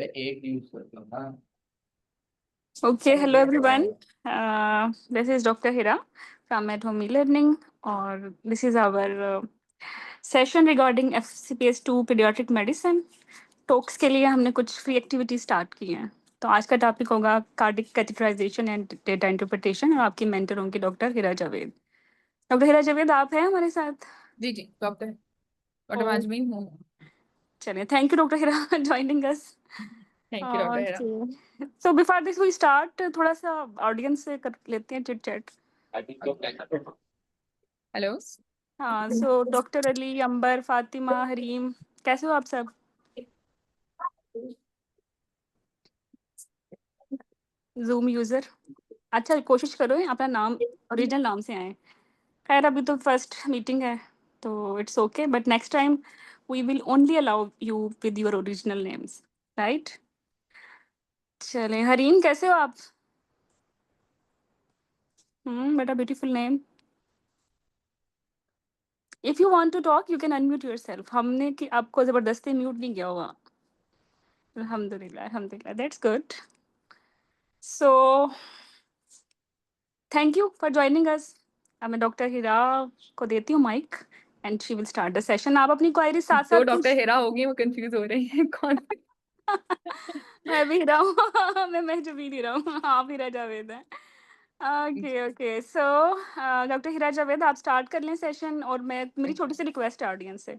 एक यूज करता हूँ ना। Okay, hello everyone. This is Dr. Hira from At Home E-Learning, और this is our session regarding FCPS 2 pediatric medicine. Talks के लिए हमने कुछ फ्री एक्टिविटी स्टार्ट की हैं। तो आज का टॉपिक होगा cardiac catheterisation and data interpretation, और आपकी मेंटर होंगी डॉक्टर हिरा जावेद। डॉक्टर हिरा जावेद, आप हैं हमारे साथ? जी जी डॉक्टर ओ, आजमीन हूँ। चलिए, thank you doctor Hira joining us. Thank you doctor Hira. So before this we start, थोड़ा सा ऑडियंस से कर लेते हैं चिट चैट। हेलो। हाँ, सो डॉक्टर अली, अंबर, फातिमा, हरीम, कैसे हो आप सब? जूम यूजर, अच्छा कोशिश करो अपना नाम ओरिजिनल नाम से आए। खैर, अभी तो फर्स्ट मीटिंग है तो it's okay, but next time we will only allow you with your original names, right? चलें, हरीम कैसे हो आप? बेटा, beautiful name. If you want to talk you can unmute yourself. हमने कि आपको जबरदस्ती म्यूट नहीं किया होगा। अल्हम्दुलिल्लाह, अल्हम्दुलिल्लाह, that's good. So thank you for joining us. अब मैं डॉक्टर हिरा को देती हूँ mic and she will start the session. आप अपनी क्वायरी साथ दो साथ डॉक्टर हेरा हो गई, वो कंफ्यूज हो रही हैं कौन। मैं भी हिरा हूँ मैं जो भी हिरा हूँ, आप हिरा जावेद हैं। Okay okay, so doctor Hira Javed, आप स्टार्ट कर लें सेशन, और मैं मेरी छोटी सी रिक्वेस्ट है ऑडियंस से।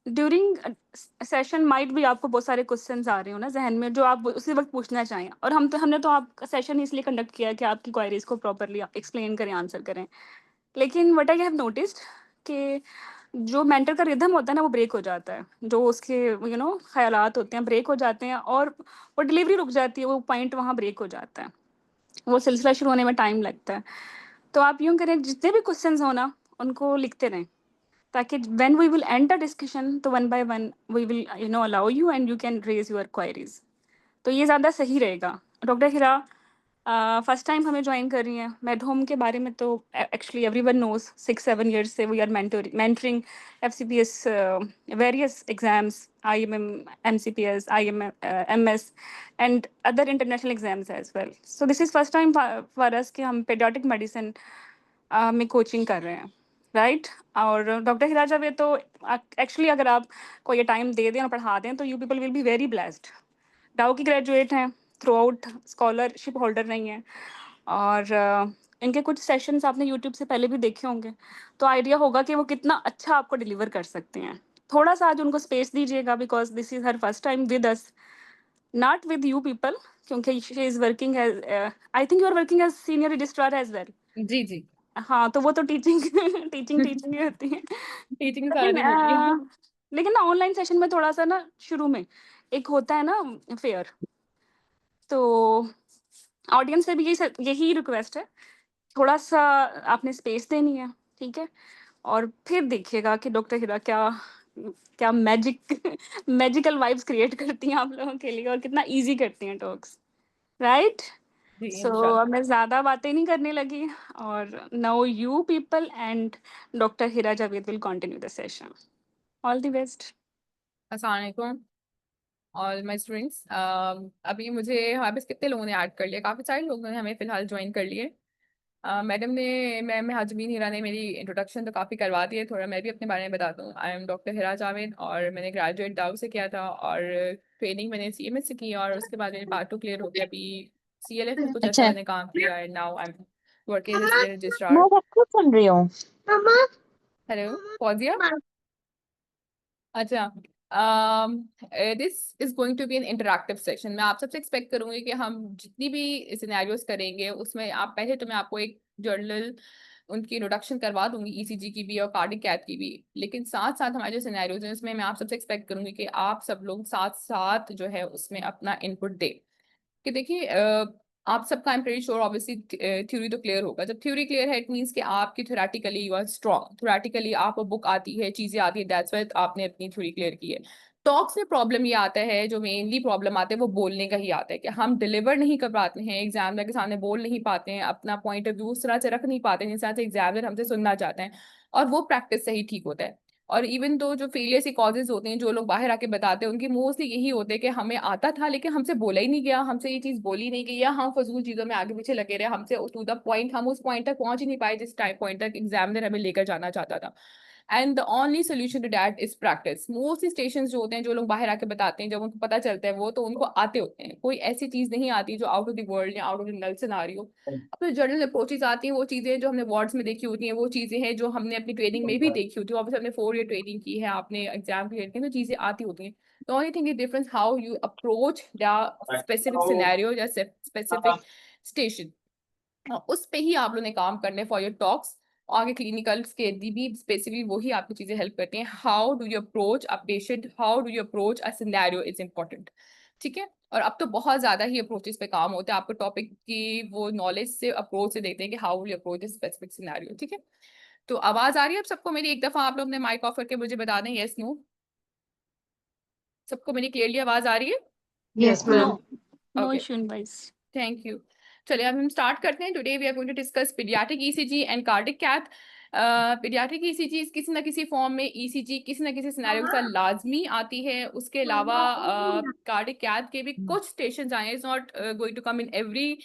ड्यूरिंग सेशन माइट भी आपको बहुत सारे क्वेश्चंस आ रहे हो ना जहन में, जो आप उसी वक्त पूछना चाहें, और हमने तो आप सेशन इसलिए कंडक्ट किया है कि आपकी क्वायरीज को प्रॉपरली एक्सप्लेन करें, आंसर करें। लेकिन व्हाट आई हैव नोटिस्ड कि जो मेंटर का रिदम होता है ना, वो ब्रेक हो जाता है। जो उसके ख्यालात होते हैं ब्रेक हो जाते हैं, और वो डिलीवरी रुक जाती है, वो पॉइंट वहाँ ब्रेक हो जाता है, वो सिलसिला शुरू होने में टाइम लगता है। तो आप यूँ करें, जितने भी क्वेश्चंस हो ना उनको लिखते रहें, ताकि when we will end the discussion तो one by one we will allow you and you can raise your queries. तो ये ज़्यादा सही रहेगा। डॉक्टर हिरा फर्स्ट टाइम हमें ज्वाइन कर रही हैं। मेड होम के बारे में तो एक्चुअली एवरीवन नोज, 6-7 ईयर्स से we are mentoring FCPS various exams, IMM, MCPS, MS and other international exams as well. So this is first time for us कि हम पेडियाट्रिक मेडिसिन में कोचिंग कर रहे हैं, राइट? और डॉक्टर हिरा जावेद, तो actually अगर आप को ये टाइम दे दें और पढ़ा दें तो you people will be very blessed. डाउ की ग्रेजुएट हैं, थ्रू आउट स्कॉलरशिप होल्डर नहीं हैं, और इनके कुछ सेशंस आपने यूट्यूब से पहले भी देखे होंगे, तो आइडिया होगा कि वो कितना अच्छा आपको डिलीवर कर सकते हैं। थोड़ा सा आज उनको स्पेस दीजिएगा, because this is her first time with us, not with you people, क्योंकि she is working as, I think you are working as senior registrar as well. जी जी। हाँ, तो वो तो टीचिंग टीचिंग ही होती है। टीचिंग सारा लेकिन दिन होती है। लेकिन ना ऑनलाइन सेशन में थोड़ा सा ना शुरू में एक होता है ना फेयर, तो ऑडियंस से भी यही रिक्वेस्ट है, थोड़ा सा आपने स्पेस देनी है, ठीक है? और फिर देखिएगा कि डॉक्टर हिरा क्या क्या मैजिकल वाइब्स क्रिएट करती हैं आप लोगों के लिए, और कितना इजी करती हैं टॉक्स, राइट? जी सो अब इंशाल्लाह। मैं ज़्यादा बातें नहीं करने लगी, और now you people and doctor Hira Javed will continue the session. All the best. अस्सलाम वालेकुम ऑल माय स्टूडेंट्स। अभी मुझे हमारे पास कितने लोगों ने ऐड कर लिया, काफ़ी सारे लोगों ने हमें फिलहाल ज्वाइन कर लिए। मैडम ने, मैम हाजमीन हिरा ने मेरी इंट्रोडक्शन तो काफ़ी करवा दी है। थोड़ा मैं भी अपने बारे में बताता हूँ। I am doctor Hira Javed, और मैंने ग्रेजुएट दाऊ से किया था, और ट्रेनिंग मैंने CMS से की, और उसके बाद मेरे पार्ट 2 क्लियर हो गया। अभी CLF में कुछ ऐसा अच्छा, मैंने काम किया है। Now I am working as a मैं रजिस्ट्रार। सब कुछ सुन रही हूँ। हेलो फौजिया। अच्छा, this is going to be an interactive session. मैं आप सबसे एक्सपेक्ट करूंगी कि हम जितनी भी सिनेरियोज करेंगे उसमें आप पहले तो मैं आपको एक जर्नल उनकी इंट्रोडक्शन करवा दूंगी, ECG की भी और कार्डिक कैथ की भी। लेकिन साथ साथ हमारे जो सिनेरियोज हैं उसमें मैं आप सबसे एक्सपेक्ट करूंगी कि आप सब लोग साथ साथ जो है उसमें अपना इनपुट दें। कि देखिए, आप सबका I am pretty sure obviously theory तो क्लियर होगा। जब थ्योरी क्लियर है इट मींस कि आपकी theoretically you are strong, theoretically आपको बुक आती है, चीजें आती है, दैट्स व्हाई आपने अपनी थ्योरी क्लियर की है। टॉक्स में प्रॉब्लम ये आता है, जो मेनली प्रॉब्लम आता है वो बोलने का ही आता है, कि हम डिलीवर नहीं कर पाते हैं, एग्जामिनर के सामने बोल नहीं पाते हैं, अपना पॉइंट ऑफ व्यू उस तरह से रख नहीं पाते हैं जिस तरह से एग्जामिनर हमसे सुनना चाहते हैं, और वो प्रैक्टिस से ही ठीक होता है। और इवन दो जो फेलियर्स के कॉजेज होते हैं, जो लोग बाहर आके बताते हैं, उनके मोस्टली यही होते हैं कि हमें आता था लेकिन हमसे बोला ही नहीं गया, हमसे ये चीज बोली नहीं गई, या हम फजूल चीजों में आगे पीछे लगे रहे, हमसे टू द पॉइंट हम उस पॉइंट तक पहुंच ही नहीं पाए जिस टाइम पॉइंट तक एग्जामिनर हमें लेकर जाना चाहता था। And the only solution to that is practice. Most station जो होते हैं, जो लोग बाहर आके बताते हैं, जब उनको पता चलता है वो, तो उनको आते होते हैं, कोई ऐसी चीज नहीं आती जो आउट ऑफ द वर्ल्ड या out of the null scenario. अपने जर्नल अप्रोचेस आती हैं, वो चीजें जो हमने वार्ड्स में देखी होती हैं, वो चीजें हैं जो हमने अपनी ट्रेनिंग में भी देखी होती है। ऑब्वियसली हमने 4 ईयर ट्रेनिंग की है, आपने एग्जाम क्लियर किए, तो चीजें आती होती हैं। The only thing is difference how you approach the specific scenario या स्पेसिफिक स्टेशन, उस पे ही आप लोगों ने काम करने फॉर योर टॉक्स। आगे क्लिनिकल्स के भी स्पेसिफिकली वही आपको चीजें हेल्प करती हैं। How do you approach a patient, how do you approach a scenario is important. ठीक है, और अब तो बहुत ज्यादा ही अप्रोचेस पे काम होता है, आपको टॉपिक की वो नॉलेज से अप्रोच से देखते हैं कि how you approach this specific scenario. ठीक है, तो आवाज आ रही है अब सबको मेरी? एक दफा आप लोग ने माइक ऑफ करके मुझे बता दें यस नो। सबको मेरी क्लियरली आवाज आ रही है? Yes, no, ma'am. No okay, issue wise. Thank you. चलिए अब हम स्टार्ट करते हैं। Today we are going to discuss paediatric ECG and cardiac cath. Paediatric ECG किसी ना किसी फॉर्म में, ईसीजी किसी ना किसी सिनेरियो के साथ लाजमी आती है। उसके अलावा कार्डिक कैथ के भी कुछ स्टेशंस आए हैं, it's not going to come in every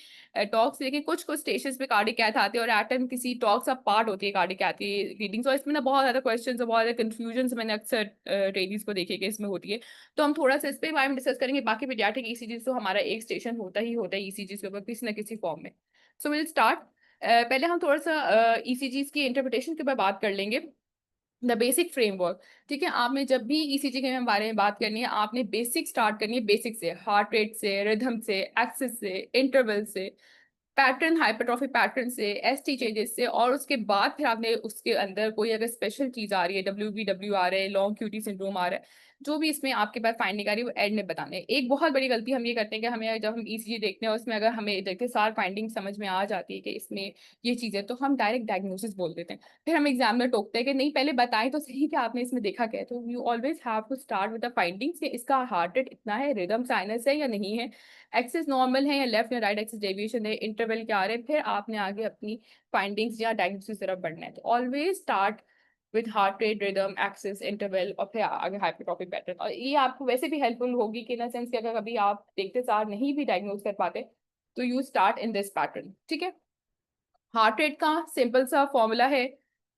talks, लेकिन कुछ कुछ स्टेशंस पे कार्डिक कैथ आते हैं और एट टाइम किसी टॉक्स का पार्ट होती है कार्डिक कैथ की रीडिंग। तो इसमें ना बहुत ज्यादा क्वेश्चन और बहुत ज्यादा कंफ्यूजन मैंने अक्सर ट्रेनिंग्स को देखे कि इसमें होती है। तो हम थोड़ा सा इस पे बारे में डिस्कस करेंगे। बाकी पीडियाट्रिक ईसीजी तो हमारा एक स्टेशन होता ही होता है ईसीजी के ऊपर किसी ना किसी फॉर्म में। So will start. पहले हम थोड़ा सा ईसीजी की इंटरप्रिटेशन के ऊपर बात कर लेंगे, द बेसिक फ्रेमवर्क। ठीक है, आपने जब भी ईसीजी के बारे में बात करनी है, आपने बेसिक स्टार्ट करनी है, बेसिक से, हार्ट रेट से, रिदम से, एक्सिस से, इंटरवल से, पैटर्न, हाइपरट्रॉफी पैटर्न से, एसटी चेंजेस से, और उसके बाद फिर आपने उसके अंदर कोई अगर स्पेशल चीज आ रही है, WBW आ रहा है, लॉन्ग क्यूटी सिंड्रोम आ रहा है, जो भी इसमें आपके पास फाइंडिंग आ रही है वो एंड में बताने हैं। एक बहुत बड़ी गलती हम ये करते हैं कि हमें जब हम ईसीजी देखते हैं उसमें अगर हमें देखते सार फाइंडिंग समझ में आ जाती है कि इसमें ये चीज है, तो हम डायरेक्ट डायग्नोसिस बोल देते हैं। फिर हम एग्जामिनर टोकते हैं कि नहीं पहले बताएं तो सही कि आपने इसमें देखा क्या है। तो you always have to start with the findings कि इसका हार्ट रेट इतना है, रिदम साइनस है या नहीं है, एक्सिस नॉर्मल है या लेफ्ट या राइट एक्सिस डेविएशन है, इंटरवल क्या आ रहे हैं, फिर आपने आगे अपनी फाइंडिंग्स या डायग्नोसिस की तरफ बढ़ना है। तो always start with heart rate, rhythm, axis, interval, और फिर आगे हाइपरट्रॉफिक पैटर्न। और ये आपको वैसे भी हेल्पफुल होगी कि इन सेंस कि अगर कभी आप देखते सार नहीं भी डायग्नोज कर पाते तो you start in this pattern. ठीक है, हार्ट रेट का सिंपल सा फॉर्मूला है,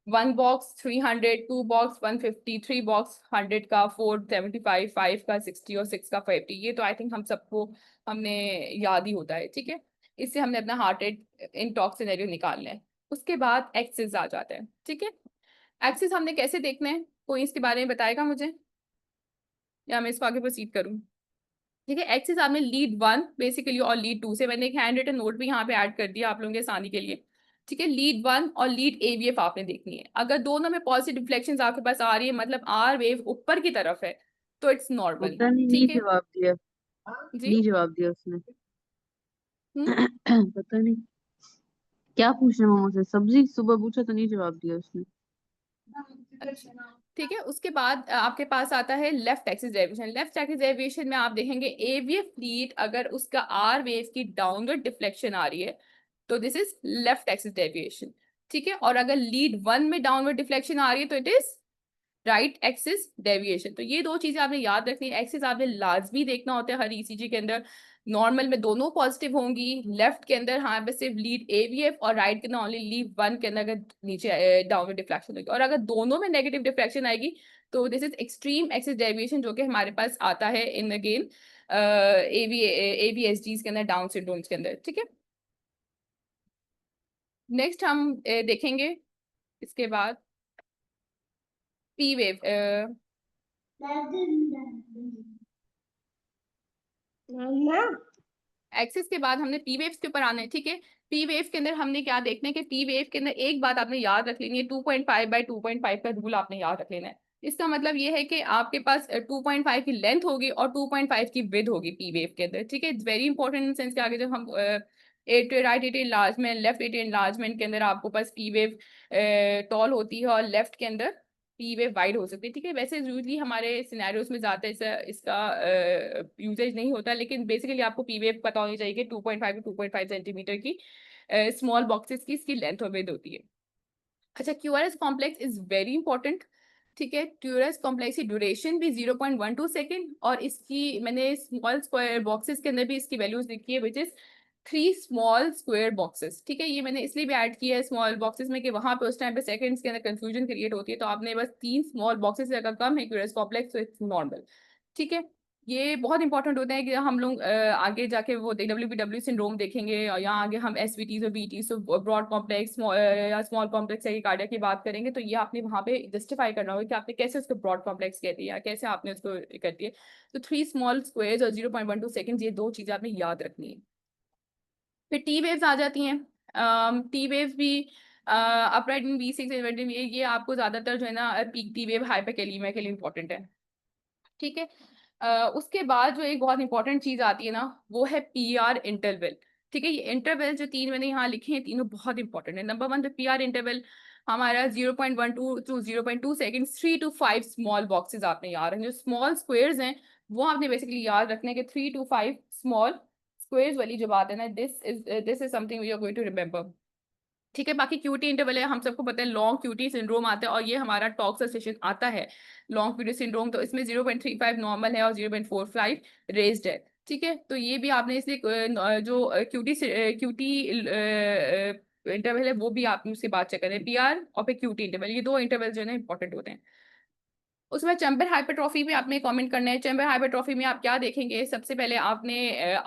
1 बॉक्स 300, 2 बॉक्स 150, 3 बॉक्स 100 का, 475, 5 का 60 और 6 का 50। ये तो आई थिंक हम सबको हमने याद ही होता है। ठीक है, इससे हमने अपना heart rate in talk scenario निकालना है। उसके बाद एक्सिस आ जाता है। ठीक है, एक्सिस हमने कैसे देखना है, कोई इसके बारे में बताएगा मुझे, या मैं इसको आगे प्रोसीड करूँ? ठीक है, एक्सिस आपने लीड 1 बेसिकली और लीड 2 से, मैंने एक हैंड रिटन नोट भी यहाँ पे ऐड कर दिया आप लोगों के आसानी के लिए। ठीक है, लीड 1 और लीड AVF आपने देखनी है। अगर दोनों में पॉजिटिव रिफ्लेक्शंस आपके पास आ रही है, मतलब आर वेव ऊपर की तरफ है, तो इट्स नॉर्मल। पता नहीं, नहीं ठीक है जवाब दिया। जी। नहीं जवाब दिया उसने। हम्म, पता नहीं क्या पूछना है मुझसे, सब्जी सुबह पूछा तो नहीं जवाब दिया उसने। अच्छा, ठीक है, उसके बाद आपके पास आता है left axis deviation. Left axis deviation में आप देखेंगे AVF लीड, अगर उसका आर वेव की डाउनवर्ड डिफ्लेक्शन आ रही है तो this is left axis deviation. ठीक है, और अगर लीड 1 में डाउनवर्ड डिफ्लेक्शन आ रही है तो it is right axis deviation. तो ये दो चीजें आपने याद रखनी है। एक्सिस आपने लाजमी देखना होता है हर ईसीजी के अंदर। नॉर्मल में दोनों पॉजिटिव होंगी, लेफ्ट के अंदर हाँ बस सिर्फ लीड AVF, और राइट के अंदर ओनली लीड 1 के अंदर अगर नीचे डाउनवर्ड डिफ्लेक्शन होगी, और अगर दोनों में नेगेटिव डिफ्लेक्शन आएगी तो this is extreme axis deviation, जो कि हमारे पास आता है इन अगेन AVSGs के अंदर, डाउन सिंड्रोम्स के अंदर। ठीक है, नेक्स्ट हम देखेंगे इसके बाद P वेव। एक्सिस के बाद हमने P वेव्स के ऊपर आना है। ठीक है, P वेव के अंदर हमने क्या देखना है कि P वेव के अंदर एक बात आपने याद रख लेनी है, 2.5/2.5 का रूल आपने याद रख लेना है। इसका मतलब ये है कि आपके पास 2.5 की लेंथ होगी और 2.5 की विड्थ होगी P वेव के अंदर। ठीक है, it's very important in sense के आगे जब हम right at enlargement, left at enlargement के अंदर आपको पास P वेव टॉल होती है और लेफ्ट के अंदर P वेव वाइड हो सकती है। ठीक है, वैसे यूजली हमारे सिनेरियोस में ज्यादा इसका यूजेज नहीं होता, लेकिन बेसिकली आपको P वेव पता होनी चाहिए कि 2.5 टू 2.5 सेंटीमीटर की स्मॉल बॉक्सेस की इसकी लेंथ और विड्थ होती है। अच्छा, QRS complex is very important. ठीक है। क्यूरियस कॉम्प्लेक्स की ड्यूरेशन भी 0.12 सेकेंड, और इसकी मैंने स्मॉल स्क्वायर बॉक्सेस के अंदर भी इसकी वैल्यूज लिखी है, which is 3 small square boxes. ठीक है, ये मैंने इसलिए भी ऐड किया है स्मॉल बॉक्सेस में कि वहां पे उस टाइम पे सेकंड्स के अंदर कंफ्यूजन क्रिएट होती है, तो आपने बस 3 स्मॉल बॉक्सेस से अगर कम है क्यूरियस कॉम्प्लेक्स तो इट्स नॉर्मल। ठीक है, ये बहुत इंपॉर्टेंट होता है कि हम लोग आगे जाके वो डब्ल्यू सिंड्रोम देखेंगे, और यहाँ आगे हम एसवीटी और बीटी सो ब्रॉड कॉम्प्लेक्स या स्मॉल कॉम्प्लेक्स कार्डिया की बात करेंगे, तो ये आपने वहाँ पे जस्टिफाई करना होगा कि आपने कैसे उसको ब्रॉड कॉम्प्लेक्स कहती है या कैसे आपने उसको करती है। तो 3 स्मॉल स्क्वायर्स और 0.12 सेकेंड, ये 2 चीजें आपने याद रखनी है। फिर टी वेव्स आ जाती हैं। टी वेव्स भी अपराइट इन V6 इन्वर्टेड, ये आपको ज्यादातर जो है ना पीक टी वेव हाइपरकैलिमिया के लिए इंपॉर्टेंट है। ठीक है, उसके बाद जो एक बहुत इंपॉर्टेंट चीज आती है ना, वो है PR इंटरवल। ठीक है, ये इंटरवल जो 3 मैंने यहाँ लिखे हैं, तीनों बहुत इंपॉर्टेंट है। नंबर 1 पे PR इंटरवल हमारा 0.12 to 0.2 second, 3 to 5 small boxes आपने याद रखने। जो स्मॉल स्क्वेयर्स हैं वो आपने बेसिकली याद रखने के 3 to 5 स्मॉल स्क्वेयर्स वाली जो बात है ना, this is something we are going to remember. ठीक है, बाकी क्यूटी इंटरवल है, हम सबको पता है लॉन्ग क्यूटी सिंड्रोम आता है, और ये हमारा टॉक्सिक आता है लॉन्ग क्यूटी सिंड्रोम, तो इसमें 0.35 नॉर्मल है और 0.45 रेज्ड है। ठीक है, तो ये भी आपने इसलिए जो क्यूटी इंटरवल है वो भी आपने उसके बाद चेक करें, PR और फिर क्यूटी इंटरवल, ये 2 इंटरवल जो है ना इंपॉर्टेंट होते हैं। उसमें चैम्बर हाइपरट्रॉफी में आपने कमेंट करना है। चैम्बर हाइपरट्रॉफी में आप क्या देखेंगे, सबसे पहले आपने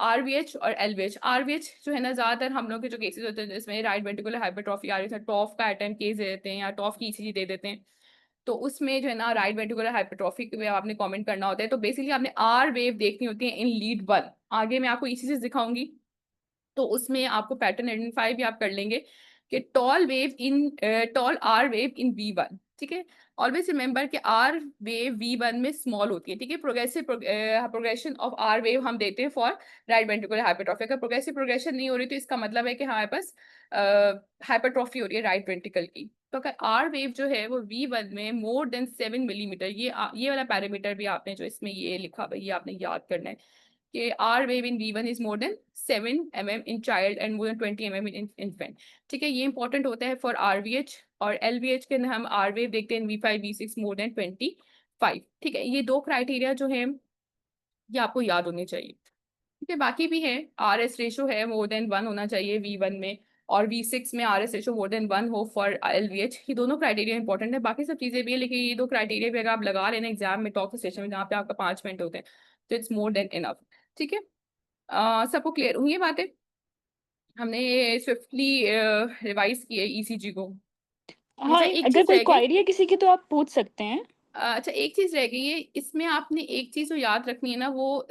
RVH और LVH। RVH जो है ना, ज्यादातर हम लोग के जो केसेस होते हैं जिसमें राइट वेंट्रिकुलर हाइपरट्रॉफी आ रही है, टॉफ का अटेम्प्ट केस दे देते हैं या टॉफ की ECG दे देते हैं, तो उसमें जो है ना राइट वेंट्रिकुलर हाइपरट्रॉफी में आपने कमेंट करना होता है। तो बेसिकली आपने R वेव देखनी होती है इन लीड 1। आगे मैं आपको ECG दिखाऊंगी, तो उसमें आपको पैटर्न आइडेंटिफाई भी आप कर लेंगे कि toll R wave in V1। ठीक है, ऑलवेज रिमेंबर कि R वेव V1 में स्मॉल होती है। ठीक है, प्रोग्रेशन ऑफ R वेव हम देते हैं फॉर राइट वेंट्रिकुलर हाइपरट्रॉफी। अगर प्रोग्रेशन नहीं हो रही तो इसका मतलब है कि हमारे पास हाइपरट्रॉफी हो रही है राइट वेंट्रिकल की। तो अगर R वेव जो है वो V1 में मोर देन 7 मिलीमीटर, ये वाला पैरामीटर भी आपने जो इसमें ये लिखा हुआ ये आपने याद करना है कि R wave in V1 is more than 7 mm in child and more than 20 mm in infant। ठीक है, ये इंपॉर्टेंट होता है फॉर RVH, और LVH के हम R wave देखते हैं V5 V6 more than 25। ठीक है, ये 2 क्राइटेरिया जो है ये आपको याद होने चाहिए। ठीक है, बाकी भी है, RS रेशो है मोर देन 1 होना चाहिए V1 में, और V6 में RS रेशो मोर देन 1 हो फॉर LVH। ये दोनों क्राइटेरिया इंपॉर्टेंट है, बाकी सब चीजें भी है, लेकिन ये 2 क्राइटेरिया भी अगर आप लगा लेना एग्जाम में टॉक सेशन में जहाँ पे आपका 5 मिनट होते हैं, तो इट्स मोर देन इनफ। ठीक है, सबको क्लियर हुई ये बातें? हमने स्विफ्टली रिवाइज की है ECG को। हाँ, अच्छा, एक अगर चीज कोई रह गई। क्वायरी है किसी की तो आप पूछ सकते हैं। अच्छा, एक चीज रह गई है इसमें, आपने एक चीज तो याद रखनी है ना, वो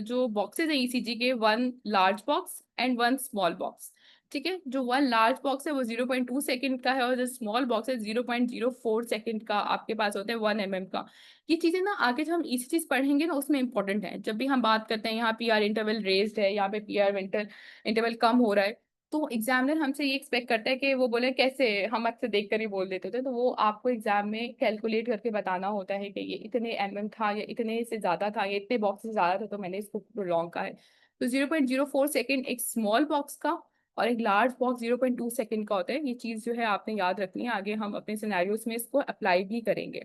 जो बॉक्सेस है ECG के, 1 large box and 1 small box. ठीक है, जो 1 लार्ज बॉक्स है वो 0.2 सेकंड का है, और जो स्मॉल बॉक्स है 0.04 सेकंड का आपके पास होता है 1 mm का। ये चीजें ना आगे जब हम ECG पढ़ेंगे ना उसमें इंपॉर्टेंट है। जब भी हम बात करते हैं यहाँ PR इंटरवल रेज्ड है, यहाँ पे PR इंटरवल कम हो रहा है, तो एग्जामिनर हमसे ये एक्सपेक्ट करता है कि वो बोले कैसे, हम अक्सर देख कर ही बोल देते थे, तो वो आपको एग्जाम में कैलकुलेट करके बताना होता है कि ये इतने mm था, या इतने से ज्यादा था, या इतने बॉक्स से ज्यादा था, तो मैंने इसको प्रोलॉन्ग का है। तो 0.04 सेकेंड एक स्मॉल बॉक्स का, और एक लार्ज बॉक्स 0.2 सेकेंड का होता है। ये चीज जो है आपने याद रखनी है, आगे हम अपने सिनेरियोज में इसको अप्लाई भी करेंगे।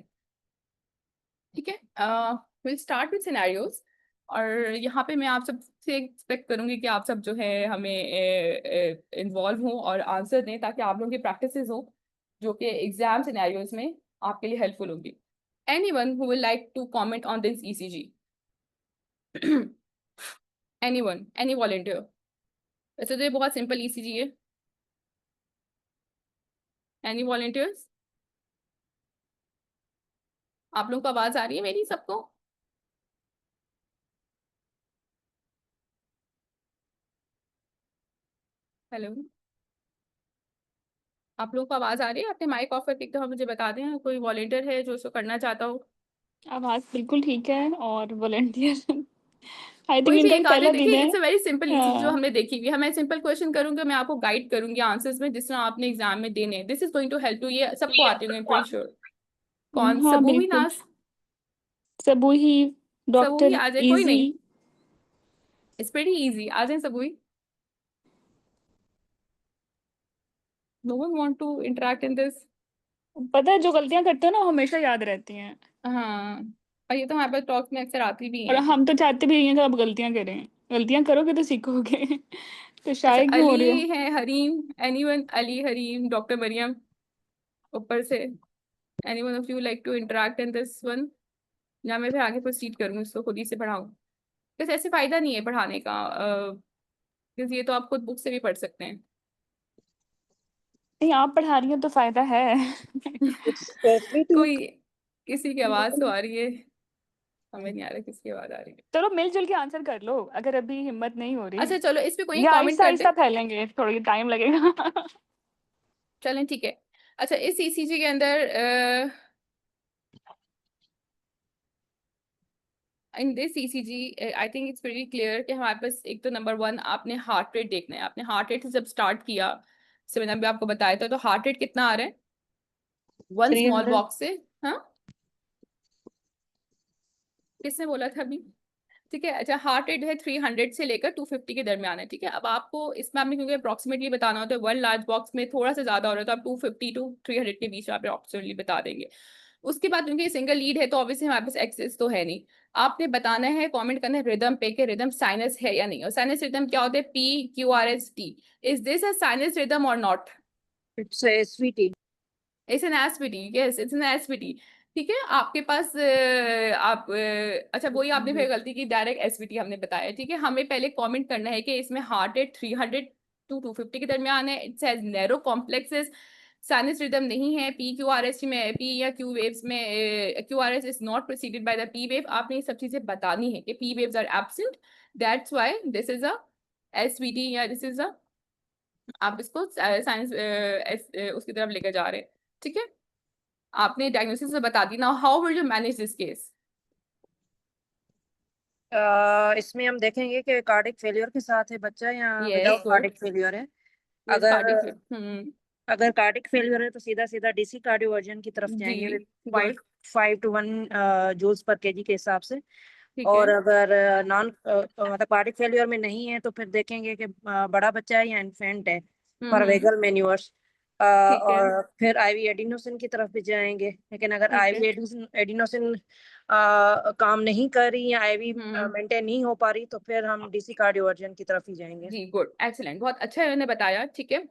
ठीक है, विल स्टार्ट विद सिनेरियोज, और यहाँ पे मैं आप सब से एक्सपेक्ट करूंगी कि आप सब जो है हमें इन्वॉल्व हो और आंसर दें, ताकि आप लोगों की प्रैक्टिसेस हो जो कि एग्जाम सिनेरियोज में आपके लिए हेल्पफुल होंगी। Anyone who will like to comment on this ECG? Anyone, any volunteer? वैसे तो ये बहुत सिंपल ECG है। Any volunteers? आप लोगों को आवाज आ रही है मेरी सबको? हेलो, आप लोगों को आवाज आ रही है? आपने माइक ऑफ करके एक दफा मुझे बता दें, कोई वॉलंटियर है जो इसको करना चाहता हो? आवाज बिल्कुल ठीक है, और वॉलंटियर आई थिंक कोई भी इनका ही एक आधे पहला दिन देखिए, है। It's a very simple ECG जो हाँ, हमने देखी हुई है। मैं सिंपल क्वेश्चन करूंगी, मैं आपको गाइड करूंगी आंसर्स में जिस तरह आपने एग्जाम में देने हैं। This is going to help you, ये सबको आते होंगे, आई एम प्रीटी श्योर। कौन? हाँ सबू ही बिल्कुल। नास? सबू ही, सबू ही डॉक्टर आ जाए, कोई इजी। नहीं, इट्स वेरी इजी, आ जाए सबू ही। No one want to interact in this? पता है जो गलतियां करते हो ना, वो हमेशा याद रहती हैं। हाँ, और ये तो हमारे पास टॉक्स में अक्सर आती भी और हैं। हम तो चाहते भी नहीं है कि आप गलतियां करें। गलतियां करोगे तो सीखोगे। तो अच्छा, शायद क्यों हो रही हो। अली है, हरीम, एनीवन, अली, हरीम, डॉक्टर मरियम, ऊपर से anyone of you like to interact in this one, या मैं फिर आगे प्रोसीड करूँ, इसको खुद ही से पढ़ाऊँ? बस ऐसे फायदा नहीं है पढ़ाने का, क्योंकि ये तो आप खुद बुक से भी पढ़ सकते हैं। नहीं, आप पढ़ा रही हो तो फायदा है। कोई, किसी की आवाज तो आ रही है, समझ नहीं आ रहा किसकी आवाज आ रही है। चलो मिलजुल के आंसर कर लो, अगर अभी हिम्मत नहीं हो रही। अच्छा चलो, इस पे कोई ये कमेंट आहिस्ता कर दे। आहिस्ता फैलेंगे, थोड़ी टाइम लगेगा। चलें, ठीक है। अच्छा, इस ईसीजी के अंदर in this ECG I think it's very clear कि हमारे पास एक तो नंबर वन, आपने हार्ट रेट देखना है। आपने हार्ट रेट से जब स्टार्ट किया, से मैंने अभी आपको बताया था, तो हार्ट रेट कितना आ रहा है वन स्मॉल 300। बॉक्स से? हाँ, किसने बोला था अभी? ठीक है। अच्छा, हार्ट रेट है 300 से लेकर 250 के दरमियान है। ठीक है, अब आपको इसमें आपने क्योंकि अप्रॉक्सीमेटली बताना होता है, वन लार्ज बॉक्स में थोड़ा सा ज्यादा हो रहा है, तो आप 250 टू 300 के बीच में आप अप्रॉक्सीमेटली बता देंगे। उसके बाद क्योंकि सिंगल लीड है, तो ऑब्वियसली हमारे पास एक्सेस तो है नहीं। आपने बताना है, कमेंट करना है रिदम पे के रिदम साइनस है या नहीं। और साइनस रिदम क्या होता है? PQRS T। Is this a sinus rhythm और not? It's SVT. It's an SVT, yes it's an SVT. ठीक है, आपके पास अच्छा, वही आपने फिर गलती की, डायरेक्ट एसवीटी हमने बताया। ठीक है, हमें पहले कमेंट करना है कि इसमें हार्ट रेट 300 टू 250 के दरमियान है। It's has narrow complexes, sinus rhythm नहीं है। PQRS में, पी या क्यू वेव्स में QRS is not preceded by the P wave. आपने ये सब चीजें बतानी है कि P waves are absent, that's why this is a SVT, या दिस इज अ, आप इसको साइंस उसकी तरफ लेकर जा रहे हैं। ठीक है, आपने डायग्नोसिस से बता दी। Now how will you manage this case? इसमें हम देखेंगे कि कार्डिक फेलियर के साथ है बच्चा या yes, without good. Cardiac failure है। Yes, cardiac. अगर अगर कार्डिक फेलियर है तो सीधा सीधा डीसी कार्डियोवर्जन की तरफ जी, जाएंगे, गुड। 0.5 to 1 जूल्स पर केजी के हिसाब से। ठीक है, और अगर नॉन मतलब कार्डिक फेलियर में नहीं है तो फिर देखेंगे कि बड़ा बच्चा है या इन्फेंट है, फॉर वेगल मेन्यूअर्स। ठीक है, और फिर आईवी एडिनोसिन की तरफ भी जाएंगे। लेकिन अगर ठीक है। आईवी एडिनोसिन काम नहीं कर रही या आईवी हम्म, मेंटेन नहीं हो पा रही तो फिर हम डीसी कार्डियोवर्जन की तरफ ही जाएंगे। जी, गुड, एक्सीलेंट, बहुत अच्छा है, मैंने बताया। ठीक है,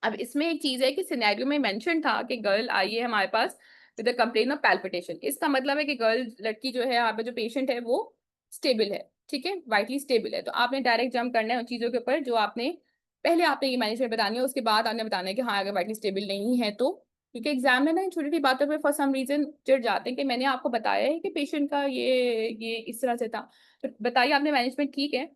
अब इसमें एक चीज है कि सिनेरियो में मेंशन था कि गर्ल आई है हमारे पास with the complain of palpitation. इसका मतलब है कि गर्ल, लड़की जो है, यहाँ पे जो पेशेंट है वो स्टेबल है। ठीक है, वाइटली स्टेबल है। तो आपने डायरेक्ट जंप करना है उन चीजों के ऊपर जो आपने पहले, आपने ये मैनेजमेंट बतानी है, उसके बाद आपने बताना है कि हाँ, अगर वाइटली स्टेबल नहीं है तो। क्योंकि एग्जाम में ना इन छोटी छोटी बातों पे फॉर सम रीजन चिढ़ जाते हैं कि मैंने आपको बताया है कि पेशेंट का ये इस तरह से था। तो बताइए, आपने मैनेजमेंट ठीक है।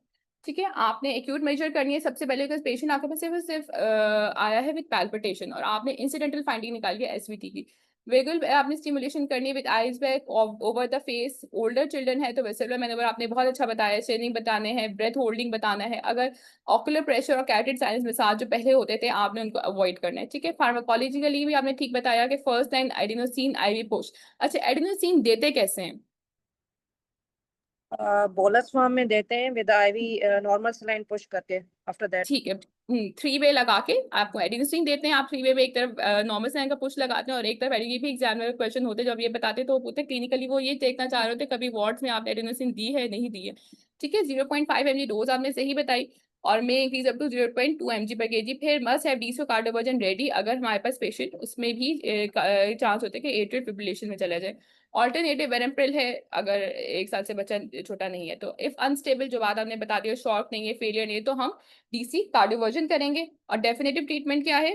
ठीक है, आपने एक्यूट मेजर करनी है सबसे पहले, बिकॉज पेशेंट आपके पास सिर्फ आया है विद पैल्पिटेशन, और आपने इंसिडेंटल फाइंडिंग निकाली है एसवीटी की। वेगल आपने स्टिमुलेशन करनी है with eyes back over the face. Older children है तो वेस्टिबुलर मैनूवर आपने बहुत अच्छा बताया, शेनिंग बताने हैं, ब्रेथ होल्डिंग बताना है। अगर ऑकुलर प्रेशर और कैरेटिड साइनस मसाज जो पहले होते थे, आपने उनको अवॉइड करना है। ठीक है, फार्माकोलॉजिकली भी आपने ठीक बताया कि first line adenosine IV push. अच्छा, एडिनोसिन देते कैसे हैं? बोलस फॉर्म में देते हैं with IV normal saline push करके आफ्टर दैट। ठीक है, 3 वे लगा के आपको एडिनोसिन देते हैं। आप 3 वे में एक तरफ नॉर्मल साइन का पुश लगाते हैं और एक तरफ ये भी एग्जाम में क्वेश्चन होते हैं जब ये बताते तो वो पूछते क्लिनिकली, वो ये देखना चाह रहे होते कभी वार्ड्स में आपने एडिनोसिन दी है नहीं दी है। ठीक है, 0.5 mg डोज आपने सही बताई, और may increase up to 0.2 mg पर केजी। फिर must have DC cardioversion ready, अगर हमारे पास पेशेंट उसमें भी चांस होते हैं कि एट्रियल फिब्रिलेशन में चला जाए। ऑल्टरनेटिव वेरेंप्रिल है अगर 1 साल से बच्चा छोटा नहीं है तो। इफ अनस्टेबल, जो बात आपने बता दी, शॉक नहीं है, फेलियर नहीं है, तो हम डीसी कार्डियोवर्जन करेंगे। और डेफिनेटिव ट्रीटमेंट क्या है?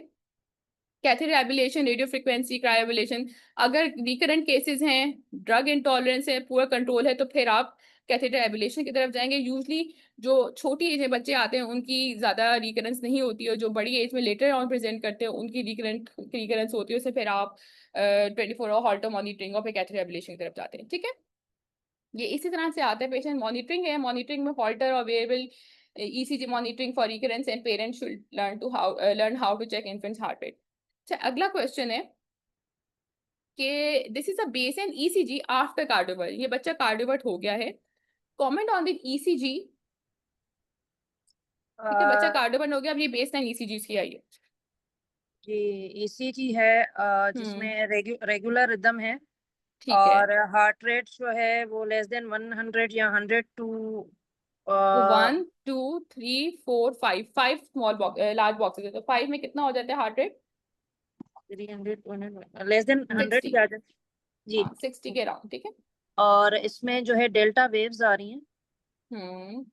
Catheter ablation, radio frequency cryoablation. अगर रिकरेंट केसेस हैं, ड्रग इंटॉलरेंस है, पूरा कंट्रोल है, तो फिर आप कैथेटर एब्लेशन की तरफ जाएंगे। यूजली जो छोटी एज में बच्चे आते हैं उनकी ज्यादा रिकरेंस नहीं होती है, जो बड़ी एज में लेटर ऑन प्रेजेंट करते हैं उनकी रिकरेंस होती है, उससे फिर आप 24 आवर हॉल्टर मॉनिटरिंग और फिर कैथेटर एब्लेशन की तरफ जाते हैं। ठीक है, ये इसी तरह से आता है। पेशेंट मॉनिटरिंग है, मॉनिटरिंग में हॉल्टर और variable ECG monitoring for recurrence, and parents should learn how to check infants heart rate. अच्छा, अगला क्वेश्चन है कि this is a base and ECG after cardiovert. ये बच्चा कार्डियोवर्ट हो गया है, कमेंट ऑन द ECG। ठीक है, बच्चा कार्डियोवर्ट हो गया, अब ये बेस लाइन ECG की आई है। जी ईसीजी है जिसमें रेगुलर रिदम है ठीक है, और हार्ट रेट जो है वो लेस देन 100 या 100 टू तो 1 2 3 4 5 5 स्मॉल बॉक्स लार्ज बॉक्सेस है, तो 5 में कितना हो जाता है हार्ट रेट? 300 less than 100 60। ही आ जाए जी। हाँ 60 के अराउंड, ठीक है। और इसमें जो है डेल्टा वेव्स आ रही हैं हम्म,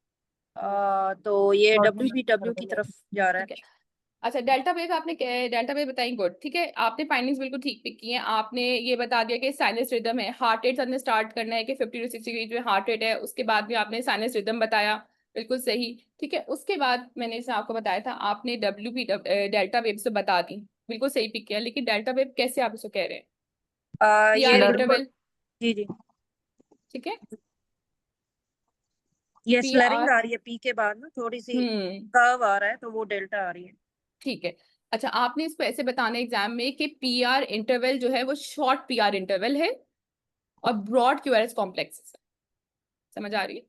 तो ये WPW की तरफ जा रहा है। ठीक है। अच्छा, डेल्टा वेव आपने डेल्टा वेव बताई, गुड, ठीक है। आपने फाइंडिंग्स बिल्कुल ठीक पिक की हैं। आपने ये बता दिया कि साइनस रिदम है, हार्ट रेट हमने स्टार्ट करना है कि 50 to 60 के बीच में हार्ट रेट है। उसके बाद भी आपने साइनस रिदम बताया, बिल्कुल सही, ठीक है। उसके बाद मैंने इसे आपको बताया था, आपने डेल्टा वेव से बता दी, बिल्कुल सही पिक किया। लेकिन डेल्टा वेव कैसे आप इसको कह रहे हैं? ये पीआर बिल्कुल इंटरवल, जी जी, ठीक है, ये स्लरिंग पीआर, आ रही है पी के बाद ना थोड़ी सी हम्म, कर्व आ रहा है तो वो डेल्टा आ रही है। ठीक है। अच्छा, आपने इसको ऐसे बताना एग्जाम में कि पीआर इंटरवल जो है वो शॉर्ट पीआर इंटरवल है और ब्रॉड क्यूआरएस कॉम्प्लेक्स। समझ आ रही है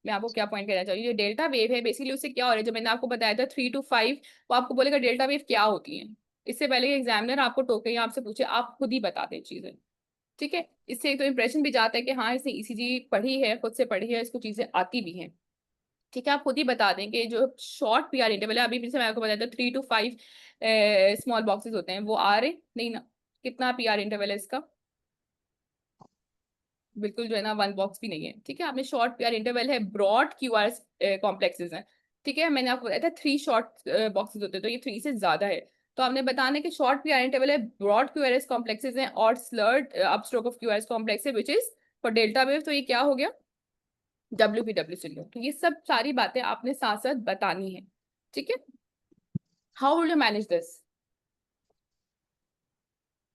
मैं आपको क्या पॉइंट कहना चाह रही हूँ? जो डेल्टा वेव है बेसिकली उससे क्या हो रहा है, जो मैंने आपको बताया था 3 to 5, वो आपको बोलेगा डेल्टा वेव क्या होती है। इससे पहले एग्जामिनर आपको टोके या आपसे पूछे, आप खुद ही बता दें चीजें, ठीक है। इससे एक तो इंप्रेशन भी जाता है कि हाँ इसने ईसीजी पढ़ी है, खुद से पढ़ी है, इसको चीजें आती भी हैं, ठीक है। आप खुद ही बता दें कि जो शॉर्ट पीआर इंटरवल है, अभी भी जैसे मैं आपको बताया था 3 to 5 स्मॉल बॉक्सेस होते हैं, वो आ रहे नहीं ना? कितना पीआर इंटरवल है इसका? बिल्कुल जो है ना 1 बॉक्स भी नहीं है, ठीक है। आपने शॉर्ट पीआर इंटरवल है, ब्रॉड क्यूआर कॉम्प्लेक्सेस हैं, ठीक है। मैंने आपको बताया था 3 शॉर्ट बॉक्सेस होते हैं, तो ये 3 से ज्यादा है। तो आपने बताना है कि शॉर्ट पीआर इंटरवल है, ब्रॉड क्यूआरएस कॉम्प्लेक्सेस हैं और slurred upstroke of QRS complex है, which is for delta wave, तो ये क्या हो गया? WPW syndrome. तो ये सब सारी बातें आपने साथ साथ बतानी है, ठीक है। How will you manage this?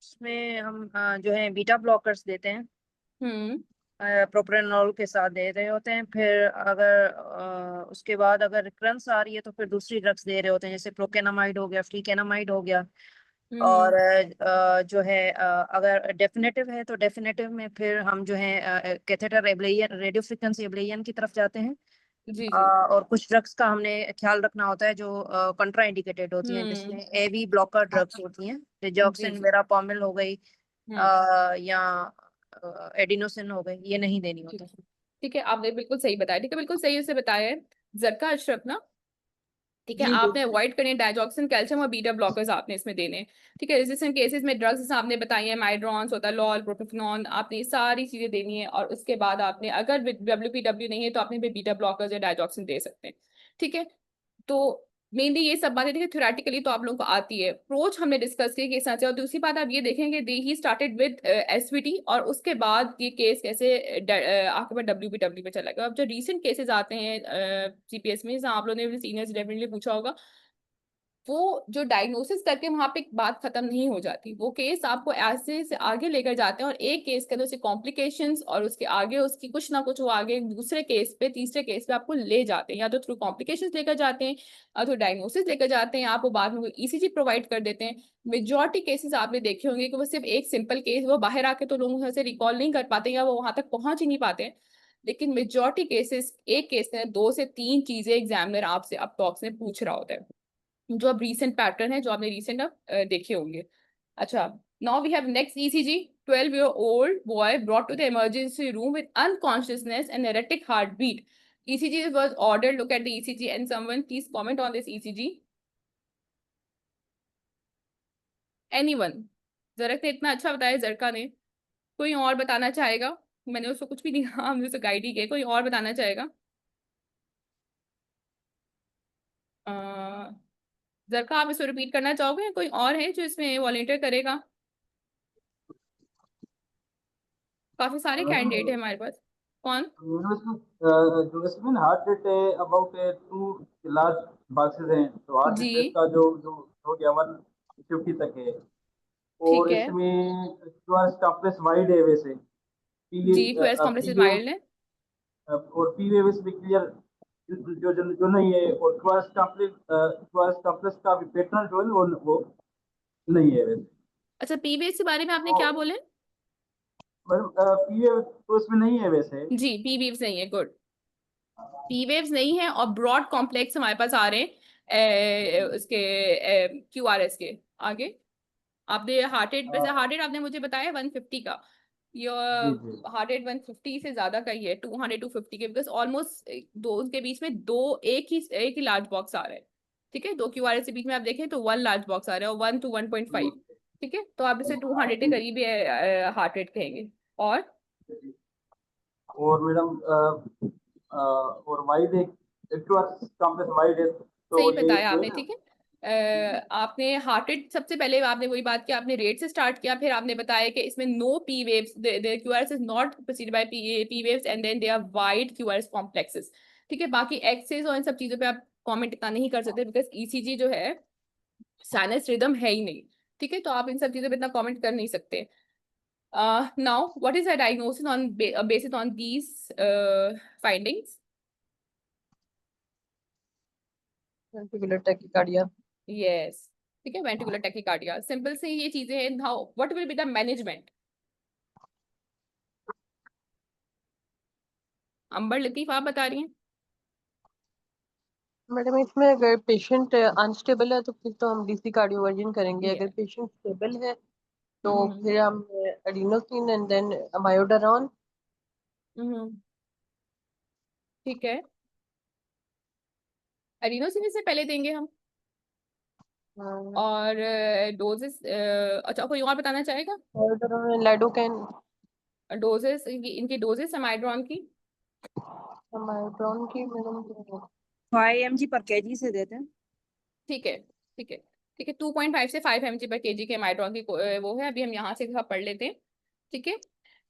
इसमें हम जो है बीटा ब्लॉकर्स देते हैं, हम्म, प्रोप्रेनोल के साथ दे रहे होते हैं। फिर अगर उसके बाद अगर रिकरेंस आ रही है तो फिर दूसरी ड्रग्स दे रहे होते हैं, जैसे प्रोकेनामाइड हो गया, फ्लीकेनामाइड हो गया। और जो है अगर डेफिनेटिव है तो डेफिनेटिव में फिर हम जो है catheter ablation, radio frequency ablation की तरफ जाते हैं। जी जी, और कुछ ड्रग्स का हमने ख्याल रखना होता है जो कंट्रा इंडिकेटेड होती हैं, हम्म, जिसमें एवी ब्लॉकर ड्रग्स होती हैं, जी डिजॉक्सिन, जी, वेरापामिल हो गई हम्म, या एडिनोसिन हो गई, ये नहीं देनी ठीक होती। है, ठीक है। आपने बिल्कुल सही बताया, ठीक है, बिल्कुल सही उसे बताया है। जरका अशरफ ना, ठीक है। जी जी आपने अवॉइड करने डाइजॉक्सिन, कैल्शियम और बीटा ब्लॉकर्स आपने इसमें देने हैं, ठीक है। रेजिस्टेंट केसेस में ड्रग्स जैसे आपने बताई है, माइड्रॉन, सोतालॉल, प्रोपिफेनॉन, आपने ये सारी चीजें देनी है। और उसके बाद आपने अगर WPW नहीं है तो आपने बीटा ब्लॉकर्स या डाइजॉक्सिन दे सकते हैं, ठीक है। तो मेनली ये सब बातें देखिए, थ्योरेटिकली तो आप लोगों को आती है, अप्रोच हमने डिस्कस की केस से। और दूसरी बात आप ये देखेंगे, दे ही स्टार्टेड विद एसवीटी और उसके बाद ये केस कैसे आके बाद WPW पे चला गया। अब जो रीसेंट केसेस आते हैं CPS में, जहाँ आप लोगों ने सीनियर्स डेफिनेटली पूछा होगा, वो जो डायग्नोसिस करके वहां पे बात खत्म नहीं हो जाती, वो केस आपको ऐसे से आगे लेकर जाते हैं और एक केस के अंदर उसके कॉम्प्लिकेशंस और उसके आगे उसकी कुछ ना कुछ वो आगे दूसरे केस पे, तीसरे केस पे आपको ले जाते हैं, या तो थ्रू कॉम्प्लिकेशंस लेकर जाते हैं या तो डायग्नोसिस लेकर जाते हैं, आपको बाद में ECG प्रोवाइड कर देते हैं। मेजॉरिटी केसेस आपने देखे होंगे कि वो सिर्फ एक सिंपल केस, वो बाहर आके तो लोग से रिकॉल नहीं कर पाते या वो वहां तक पहुंच ही नहीं पाते हैं। लेकिन मेजॉरिटी केसेस, एक केस में 2 से 3 चीजें एग्जामिनर आपसे अब टॉक्स में पूछ रहा होता है, जो अब रीसेंट पैटर्न है, जो आपने रीसेंट अब देखे होंगे। अच्छा, now we have next ECG, 12-year-old boy brought to the emergency room with unconsciousness and erratic heartbeat. ECG was ordered. Look at the ECG and someone please comment on this ECG. Anyone? जरक ने इतना अच्छा बताया, जरका ने। कोई और बताना चाहेगा? मैंने उसको कुछ भी नहीं कहा, हमने उसे गाइड ही किया। कोई और बताना चाहेगा? जरका, आप इसको रिपीट करना चाहोगे? कोई और है जो इसमें वॉलंटियर करेगा? काफी सारे कैंडिडेट है हमारे पास। कौन? जो इसमें हार्ट रेट है अबाउट 2 लार्ज बॉक्सेस हैं, तो हार्ट जी, रेट इसका जो जो हो गया 150 तक है। ठीक और है। इसमें क्यूआर स्टापलेस वाइड है वैसे, P G, QS complex P wave, mild है। और पी वेव इसमें क्लियर जो नहीं है। और क्यूआर स्टापलेस का भी पैटर्न जो है वो नहीं है वैसे। अच्छा, पीवेव के बारे में आपने तो क्या बोले? पी वेव तो इसमें नहीं है वैसे। जी, पी वेव्स नहीं है, गुड। पी वेव्स नहीं है और ब्रॉड कॉम्प्लेक्स हमारे पास आ रहे हैं। उसके QRS के आगे आपने हार्ट रेट, वैसे हार्ट रेट आपने मुझे बताया 150 का, जी योर जी हार्ट रेट 150 से ज्यादा का ही है, 200 250 के, बिकॉज ऑलमोस्ट दो के बीच में दो एक ही लार्ज बॉक्स आ रहा है। ठीक है, 2 QRS के बीच में आप देखें तो 1 लार्ज बॉक्स आ रहा है, और 1 to 1.5। ठीक है, तो आप इसे 200 के करीब हार्ट रेट कहेंगे। और मैडम और वाइड एक एक्वास कॉम्प्लेक्स वाइड है तो सही ये बताया जो है आपने। ना, ठीक है, आपने हार्ट रेट सबसे पहले आपने वही बात की, आपने रेट से स्टार्ट किया, फिर आपने बताया कि इसमें no P waves, the QRS is not proceed by P waves, and then they are wide QRS complexes. ठीक है, बाकी एक्सेस और इन सब चीजों पे आप कमेंट इतना नहीं कर सकते, बिकॉज ECG जो है साइनस रिदम है ही नहीं। ठीक है, तो आप इन सब चीजों पे इतना कमेंट कर नहीं सकते। Now what is the diagnosis on based on these findings? Ventricular tachycardia. Yes, ठीक है, वेंट्रिकुलर टैकीकार्डिया। सिंपल से ये चीजें हैं। Now what will be the management? Amber Latif आप बता रही हैं। मैडम इसमें अगर पेशेंट अनस्टेबल है तो फिर तो हम डीसी कार्डियोवर्जन करेंगे। अगर Yeah. पेशेंट स्टेबल है तो हम्म फिर हम एडिनोसिन एंड देन अमायोडारोन। हम्म, ठीक है, एडिनोसिन से पहले देंगे हम। और डोजेस, अच्छा कोई और बताना चाहेगा? अमायोडारोन लाइडोकैन। डोजेस, इनकी डोजेस अमाइड्रॉन की। अमायोडारोन की मैडम 5 mg पर kg से देते हैं। ठीक है, ठीक है, ठीक है, 2.5 से 5 mg पर kg के अमाइड्रॉन की वो है। अभी हम यहाँ से पढ़ लेते हैं। ठीक है,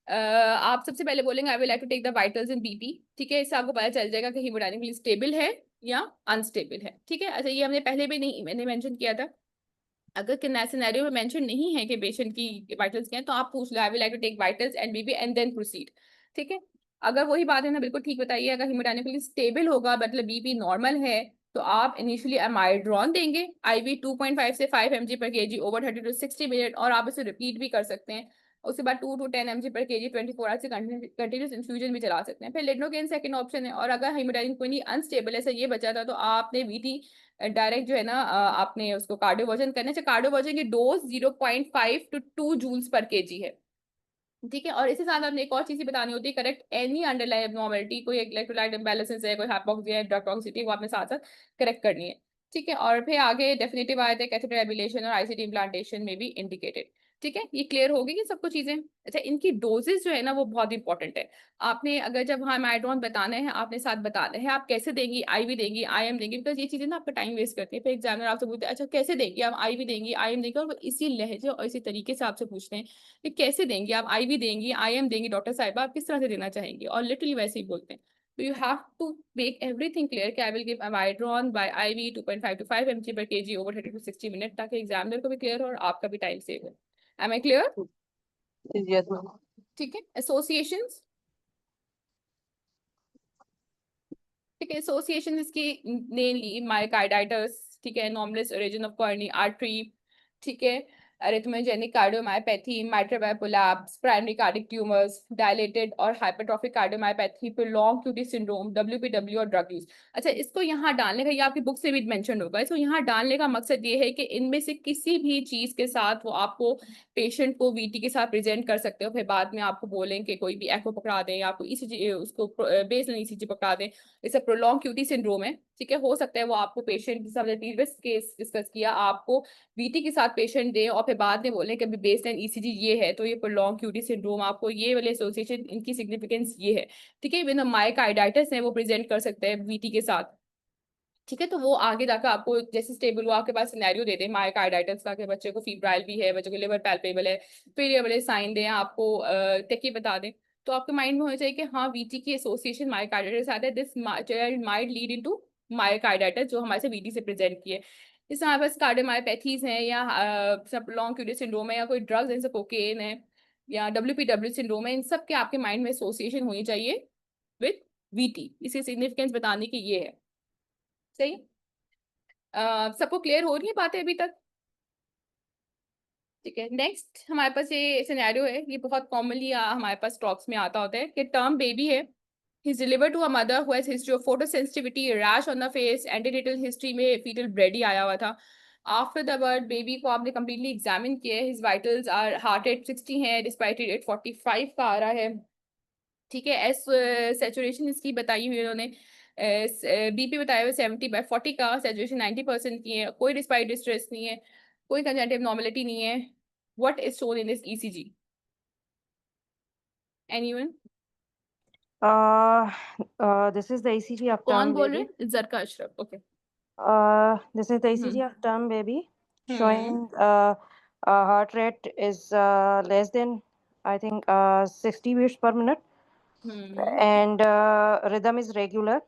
आप सबसे पहले बोलेंगे I will like to take the vitals in BP। ठीक है, इससे आपको पता चल जाएगा कि हीमोडायनामिकली स्टेबल है या अनस्टेबल है। ठीक है, अच्छा ये हमने पहले भी नहीं मैंने मेंशन किया था। अगर सिनेरियो में मेंशन नहीं है कि पेशेंट की वाइटल्स क्या है, तो आप पूछ लो I will like to take vitals and BP and then proceed. ठीक है, अगर वही बात है ना, बिल्कुल ठीक बताइए। अगर हीमोडायनामिकली स्टेबल होगा, मतलब BP नॉर्मल है, तो आप इनिशियली अमाइड्रॉन देंगे IV 2.5 से 5 mg पर kg ओवर 30 to 60 मिनट, और आप इसे रिपीट भी कर सकते हैं। उसके बाद 2 to 10 mg पर kg 24 आवर्स से कंटिन्यूस इन्फ्यूजन भी चला सकते हैं। फिर लिडोकेन सेकंड ऑप्शन है। और अगर हीमोडायनामिकली अनस्टेबल है, ये बचा था, तो आपने VT डायरेक्ट जो है ना, आपने उसको कार्डियोवर्जन करना है। कार्डियोवर्जन की डोज 0.5 to 2 जूल्स पर kg है। ठीक है, और इसके साथ आपने एक और चीज बतानी होती है, करेक्ट एनी अंडरलाइन एब्नॉर्मलिटी, कोई इलेक्ट्रोलाइट इम्बैलेंसेस है, कोई हाइपोक्सिया है, ड्रग टॉक्सिसिटी, वो आपने साथ साथ करेक्ट करनी है। ठीक है, और फिर आगे डेफिनेटिव आए थे कैथेटर एबिलेशन और ICD इम्प्लांटेशन में भी इंडिकेटेड। ठीक है, ये क्लियर होगी ये सबको चीजें। अच्छा, इनकी डोजेस जो है ना वो बहुत इंपॉर्टेंट है। आपने अगर जब वहाँ माइड्रॉन बताना है, आपने साथ बताना है आप कैसे देंगी, IV देंगी, IM देंगी, बिकॉज ये चीजें ना आपका टाइम वेस्ट करती है। फिर एग्जामिनर आपसे पूछते हैं अच्छा कैसे देंगी आप, IV देंगी, IM देंगी, और वो इसी लहजे और इसी तरीके से आपसे पूछते हैं कि कैसे देंगी आप, IV देंगी, IM देंगी, डॉक्टर साहिबा आप किस तरह से देना चाहेंगी, और लिटरली वैसे ही बोलते हैं। तो you have to make everything clear कि I will give amiodarone by IV 2.5 to 5 mg per kg over 30 to 60 minute, ताकि एग्जामिनर को भी क्लियर हो और आपका भी टाइम सेव हो। Am I clear? Yes ma'am. ठीक है, एसोसिएशंस। ठीक है, एसोसिएशन इसकी मेनली मायोकार्डाइटिस, ठीक है, anomalous origin of coronary artery, ठीक है, arrhythmogenic cardiomyopathy, mitral collapse, primary cardiac tumours, dilated और hypertrophic cardiomyopathy, prolong QT syndrome, WPW और ड्रग यूज। अच्छा, इसको यहाँ डालने का, ये आपकी बुक से भी मेंशन होगा, इसको यहाँ डालने का मकसद ये है कि इनमें से किसी भी चीज के साथ वो आपको पेशेंट को VT के साथ प्रेजेंट कर सकते हो, फिर बाद में आपको बोलें कि कोई भी एको पकड़ा दें या आपको ECG उसको बेसलाइन ECG पकड़ा दें। जैसे प्रोलॉन्ग QT सिंड्रोम है, ठीक है, हो सकता है वो आपको पेशेंट के साथ प्रीवियस केस डिस्कस किया, आपको VT के साथ पेशेंट दें और फिर बाद में बोलें कि अभी बेसलाइन ECG ये है, तो ये प्रोलॉन्ग QT सिंड्रोम, आपको ये वाले एसोसिएशन इनकी सिग्निफिकेंस ये है। ठीक है, इवन मायोकार्डाइटिस है वो प्रेजेंट कर सकते हैं VT के साथ। ठीक है, तो वो आगे जाकर आपको जैसे स्टेबल वो आपके पास सिनेरियो दे दे मायोकार्डाइटिस का, कि बच्चे को फीब्राइल भी है, बच्चे को लिवर पैल्पेबल है, फिर ये वाले साइन दें आपको, टेकी बता दें, तो आपके माइंड में होना चाहिए कि हाँ VT की एसोसिएशन मायोकार्डाइटिस साथ है, this child might lead into myocarditis जो हमारे से VT से प्रेजेंट किए। इसमें हमारे पास कार्डियोमायोपैथीज हैं या प्रोलॉन्ग QT सिंड्रोम है या कोई ड्रग्स जैसे कोकेन है या WPW सिंड्रोम है, इन सब के आपके माइंड में एसोसिएशन होनी चाहिए विद VT। इसकी सिग्निफिकेंस बताने की ये है। सही, सबको क्लियर हो रही है बातें अभी तक? ठीक है, नेक्स्ट हमारे पास ये सिनेरियो है, ये बहुत कॉमनली हमारे पास टॉक्स में आता होता है कि टर्म बेबी है, He's delivered to a mother who has history of photosensitivity, rash on the face, antenatal history में fetal brady आया हुआ था. After the birth, baby को आपने completely examine किया है. His vitals are heart rate 60 है, respiratory rate 45 का आ रहा है. ठीक है. एस saturation इसकी बताई हुई है उन्होंने. बीपी बताया हुआ 70/40 का, saturation 90% की है. कोई respiratory distress नहीं है, कोई congenital abnormality नहीं है. What is shown in this ECG? Anyone? This is the ECG of कौन term बोल रहे baby. हैं? Zarqa Ashraf. Okay. This is the ECG of term baby Hmm. showing heart rate is less than, I think, 60 beats per minute, and rhythm is regular.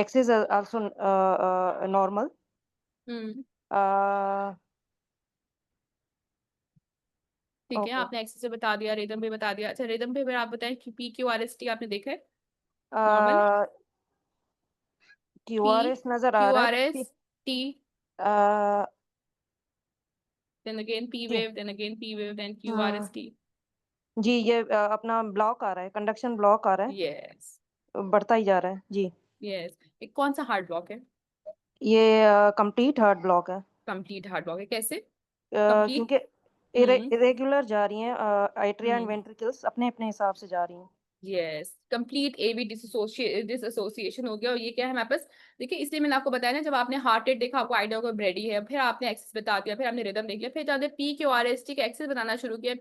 X is also normal. ठीक है. Okay. आपने access से बता दिया, rhythm भी बता दिया. अच्छा, रिदम पे फिर आप बताएं कि PQRST आपने देखा है? नॉर्मल है? QRS नजर आ रहा है. QRST, Uh, then again P जी. wave, then again P wave, then QRST. जी, ये अपना ब्लॉक आ रहा है, कंडक्शन ब्लॉक आ रहा है, Yes, बढ़ता ही जा रहा है जी. yes. एक कौन सा हार्ट ब्लॉक है? ये कंप्लीट हार्ट ब्लॉक है. कंप्लीट हार्ट ब्लॉक है. कैसे? क्योंकि हम्म. इरेगुलर जा रही हैं, आर्टरिया एंड हम्म. वेंट्रिकल्स अपने अपने हिसाब से जा रही हैं. यस, कंप्लीट AV डिसोसिएशन हो गया. और ये क्या है हमारे पास? देखिए, इसलिए मैंने आपको बताया ना, जब आपने हार्ट रेट देखा आपको आइडिया होगा ब्रेडी है, फिर आपने एक्सेस बता दिया, फिर आपने रिदम देख लिया, फिर आपने PQRST का एक्सेस बनाना शुरू किया,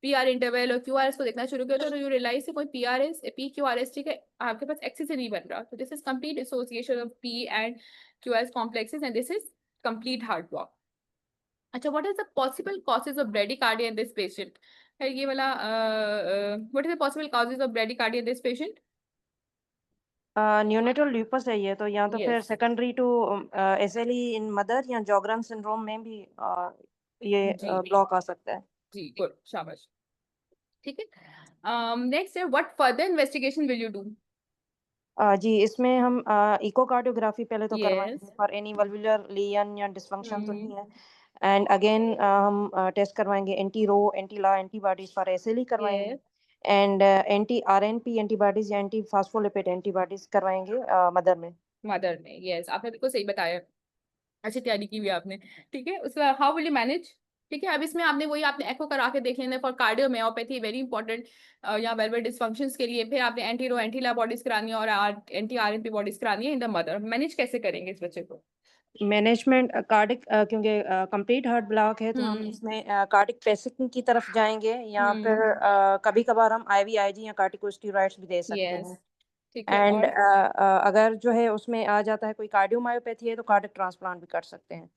PR इंटरवल और QRS को देखना शुरू किया, तो यू रियलाइज कोई PQRST का आपके पास एक्सेस ही नहीं बन रहा. तो this is complete dissociation of P and QRS complexes and this is complete heart block. अच्छा, what is the possible causes of bradycardia in this patient? है ये वाला what is the possible causes of bradycardia in this patient? Neonatal lupus है ये तो, या तो फिर Yes. Secondary to SLE in mother, या जॉगरन सिंड्रोम में भी ये जी. ब्लॉक आ सकता है. जी, गुड, शाबाश. ठीक है. नेक्स्ट है, what further investigation will you do? जी, इसमें हम इकोकार्डियोग्राफी पहले तो Yes. करवाएंगे फॉर एनी वल्वुलर लीजन या डिसफंक्शन तो हम्म. नहीं है. एंड अगेन हम टेस्ट करवाएंगे anti Ro anti La antibodies for SLE करवाएंगे. Yes. And anti RNP antibodies या एंटी फास्फोलिपिड एंटीबॉडीज करवाएंगे मदर में. मदर में. यस, आपने बिल्कुल सही बताया. अच्छी तैयारी की हुई है आपने. ठीक है. उसका हाउ विल यू मैनेज? ठीक है. अब इसमें आपने वही आपने एको करा के देख लेना फॉर कार्डियोमायोपैथी, वेरी इंपॉर्टेंट, या वेलवेट डिसफंक्शंस के लिए. फिर आपने एंटी रो एंटी ला बॉडीज करानी है और एंटी RNP बॉडीज करानी है इन द मदर. मैनेज कैसे करेंगे इस बच्चे को? मैनेजमेंट कार्डिक, क्योंकि कंप्लीट हार्ट ब्लॉक है तो हम इसमें कार्डिक पेसिंग की तरफ जाएंगे, या फिर कभी कभार हम IVIG या कार्टिकोस्टेरॉइड्स भी दे सकते यस. हैं. ठीक है. एंड और अगर जो है उसमें आ जाता है कोई कार्डियोमायोपैथी है तो कार्डिक ट्रांसप्लांट भी कर सकते हैं.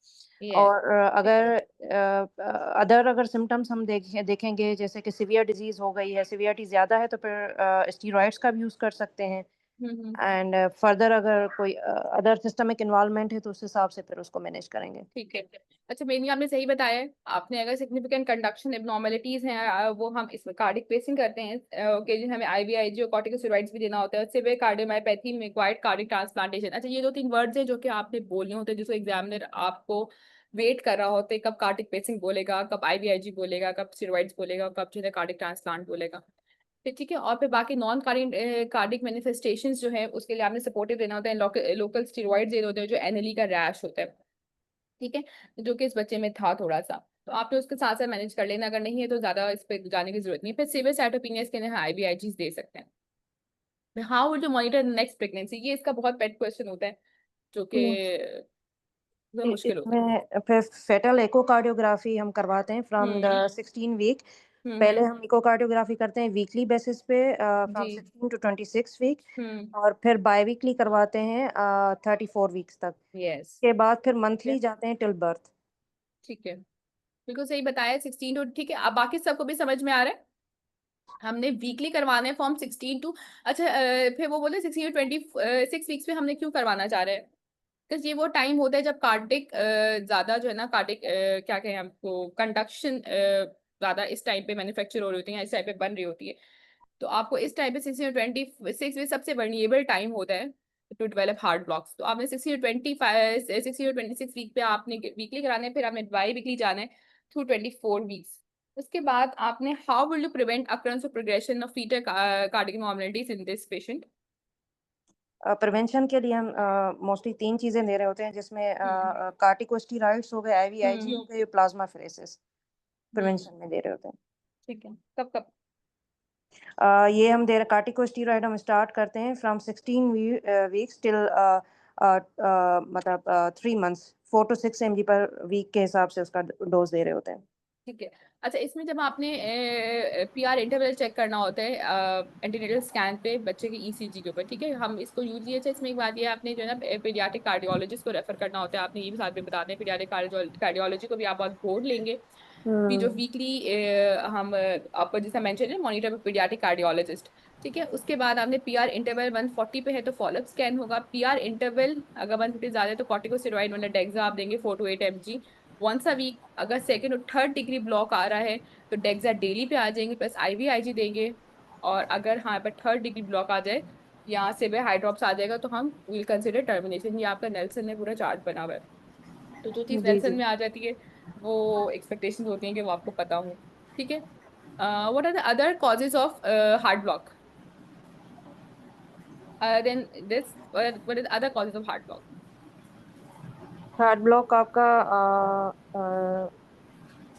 यस. और अगर अगर सिम्टम्स हम देखेंगे जैसे कि सीवियर डिजीज हो गई है, सीवियरिटी ज्यादा है, तो फिर स्टीरॉइड्स का भी यूज कर सकते हैं. एंड फर्दर अगर कोई अदर सिस्टमिक इन्वॉल्वमेंट है तो उस हिसाब से फिर उसको मैनेज करेंगे. ठीक है. अच्छा, मेनली आपने सही बताया है. आपने अगर सिग्निफिकेंट कंडक्शन एब्नॉर्मलिटीज हैं, वो हम इसमें कार्डिक पेसिंग करते हैं. ओके जी, हमें IVIG और कॉर्टिकोस्टेरॉइड्स भी देना होता है. सिवियर कार्डियोमायोपैथी में रिक्वायर्ड कार्डिक ट्रांसप्लांटेशन. अच्छा, ये 2-3 वर्ड्स हैं जो कि आपने बोलने होते हैं, जिसको एग्जामिनर आपको वेट कर रहा होता है, कब कार्डिक पेसिंग बोलेगा, कब IVIG बोलेगा, कब स्टेरॉइड्स बोलेगा, कब जो है कार्डिक ट्रांसप्लांट बोलेगा. ठीक है. और फिर बाकी नॉन कार्डिक मैनिफेस्टेशंस जो है उसके लिए आपने सपोर्टिव देना होता है. लोकल स्टेरॉइड्स देने होते हैं, जो NLE का रैश होता है. ठीक है. जो कि इस बच्चे में था थोड़ा सा, तो आपने उसके साथ साथ मैनेज कर लेना. अगर नहीं है तो ज्यादा इस पे जाने की जरूरत नहीं है. फिर सीवियर साइटोपेनिया के लिए IVIGs दे सकते हैं. How will you monitor next pregnancy? ये इसका बहुत पेट क्वेश्चन होता है, जो कि मुश्किल होता है. इसमें फिर फेटल एकोकार्डियोग्राफी हम करवाते हैं फ्रॉम द 16 वीक. पहले हम इकोकार्डियोग्राफी करते हैं वीकली बेसिस पे फ्रॉम 16 to 26 वीक, और फिर बाई वीकली करवाते हैं 34 वीक्स तक. यस. के बाद फिर मंथली जाते हैं टिल बर्थ. ठीक है, बिल्कुल सही बताया. 16 to, ठीक है. अब बाकी सबको भी समझ में आ रहा है. हमने वीकली करवाना है फॉर्म 16 to, अच्छा फिर वो बोले 16 to 26 वीक्स पे हमने क्यों करवाना चाह रहे हैं? तो ये वो टाइम होता है जब कार्डिक ज्यादा जो है ना, कार्डिक क्या कहें हमको, कंडक्शन ज्यादा इस टाइम पे मैन्युफैक्चर हो रही होती है, इस टाइम पे बन रही होती है. तो आपको इस टाइम पे 16 to 26 में सबसे वल्नरेबल टाइम होता है टू डेवलप हार्ट ब्लॉक्स. तो आपने 16 to 26 वीक पे आपने वीकली कराना है, फिर आपने बाई वीकली जाना है थ्रू 24 वीक्स. उसके बाद आपने how will you prevent occurrence of progression of fetal cardiac abnormalities in this patient? Prevention के लिए हम मोस्टली 3 चीजें दे रहे होते हैं, जिसमें कार्टिकोस्टेरॉइड्स हो गए, IVIG हो गए, प्लाज्माफेरेसिस प्रिवेंशन में दे रहे होते हैं। ठीक है, कब कब? ये हम दे रहे कार्टिकोस्टेरॉइड हम स्टार्ट करते हैं फ्रॉम 16 वीक्स टिल मतलब 3 मंथ्स 4 to 6 mg पर वीक के हिसाब से उसका डोज दे रहे होते हैं। ठीक है। अच्छा, इसमें जब आपने PR इंटरवल चेक करना होता है एंटीनेटल स्कैन पे बच्चे के ECG के ऊपर, ठीक है, हम इसको यूजली, अच्छा इसमें एक बात ये आपने जो है ना पीडियाट्रिक कार्डियोलॉजिस्ट को रेफर करना होता है, आपने ये भी साथ में बता दें पीडियाट्रिक कार्डियोलॉजी को भी आप बहुत बोर्ड लेंगे कि जो वीकली हम आपको जैसा मेंशन है मॉनिटर पीडियाट्रिक कार्डियोलॉजिस्ट, ठीक है। उसके बाद आपने PR इंटरवल 140 पे है तो फॉलोअप स्कैन होगा। PR इंटरवल अगर 150 ज्यादा है तो कॉर्टिकोस्टेरॉइड मतलब डेक्सा आप देंगे 4 to 8 mg once a week. अगर सेकंड और थर्ड डिग्री ब्लॉक आ रहा है तो डेक्सा डेली पे आ जाएंगे प्लस IVIG देंगे। और अगर हाँ पर थर्ड डिग्री ब्लॉक आ जाए यहाँ से वे हाइड्रॉप्स आ जाएगा तो हम विल कंसिडर टर्मिनेशन। ये आपका नेल्सन में पूरा चार्ट बना हुआ है। तो जो चीज़ जी नेल्सन जी। में आ जाती है वो एक्सपेक्टेशंस होती हैं कि वो आपको पता हो, ठीक है। What are the other causes of heart block then this, what is other causes of heart block? Heart block आपका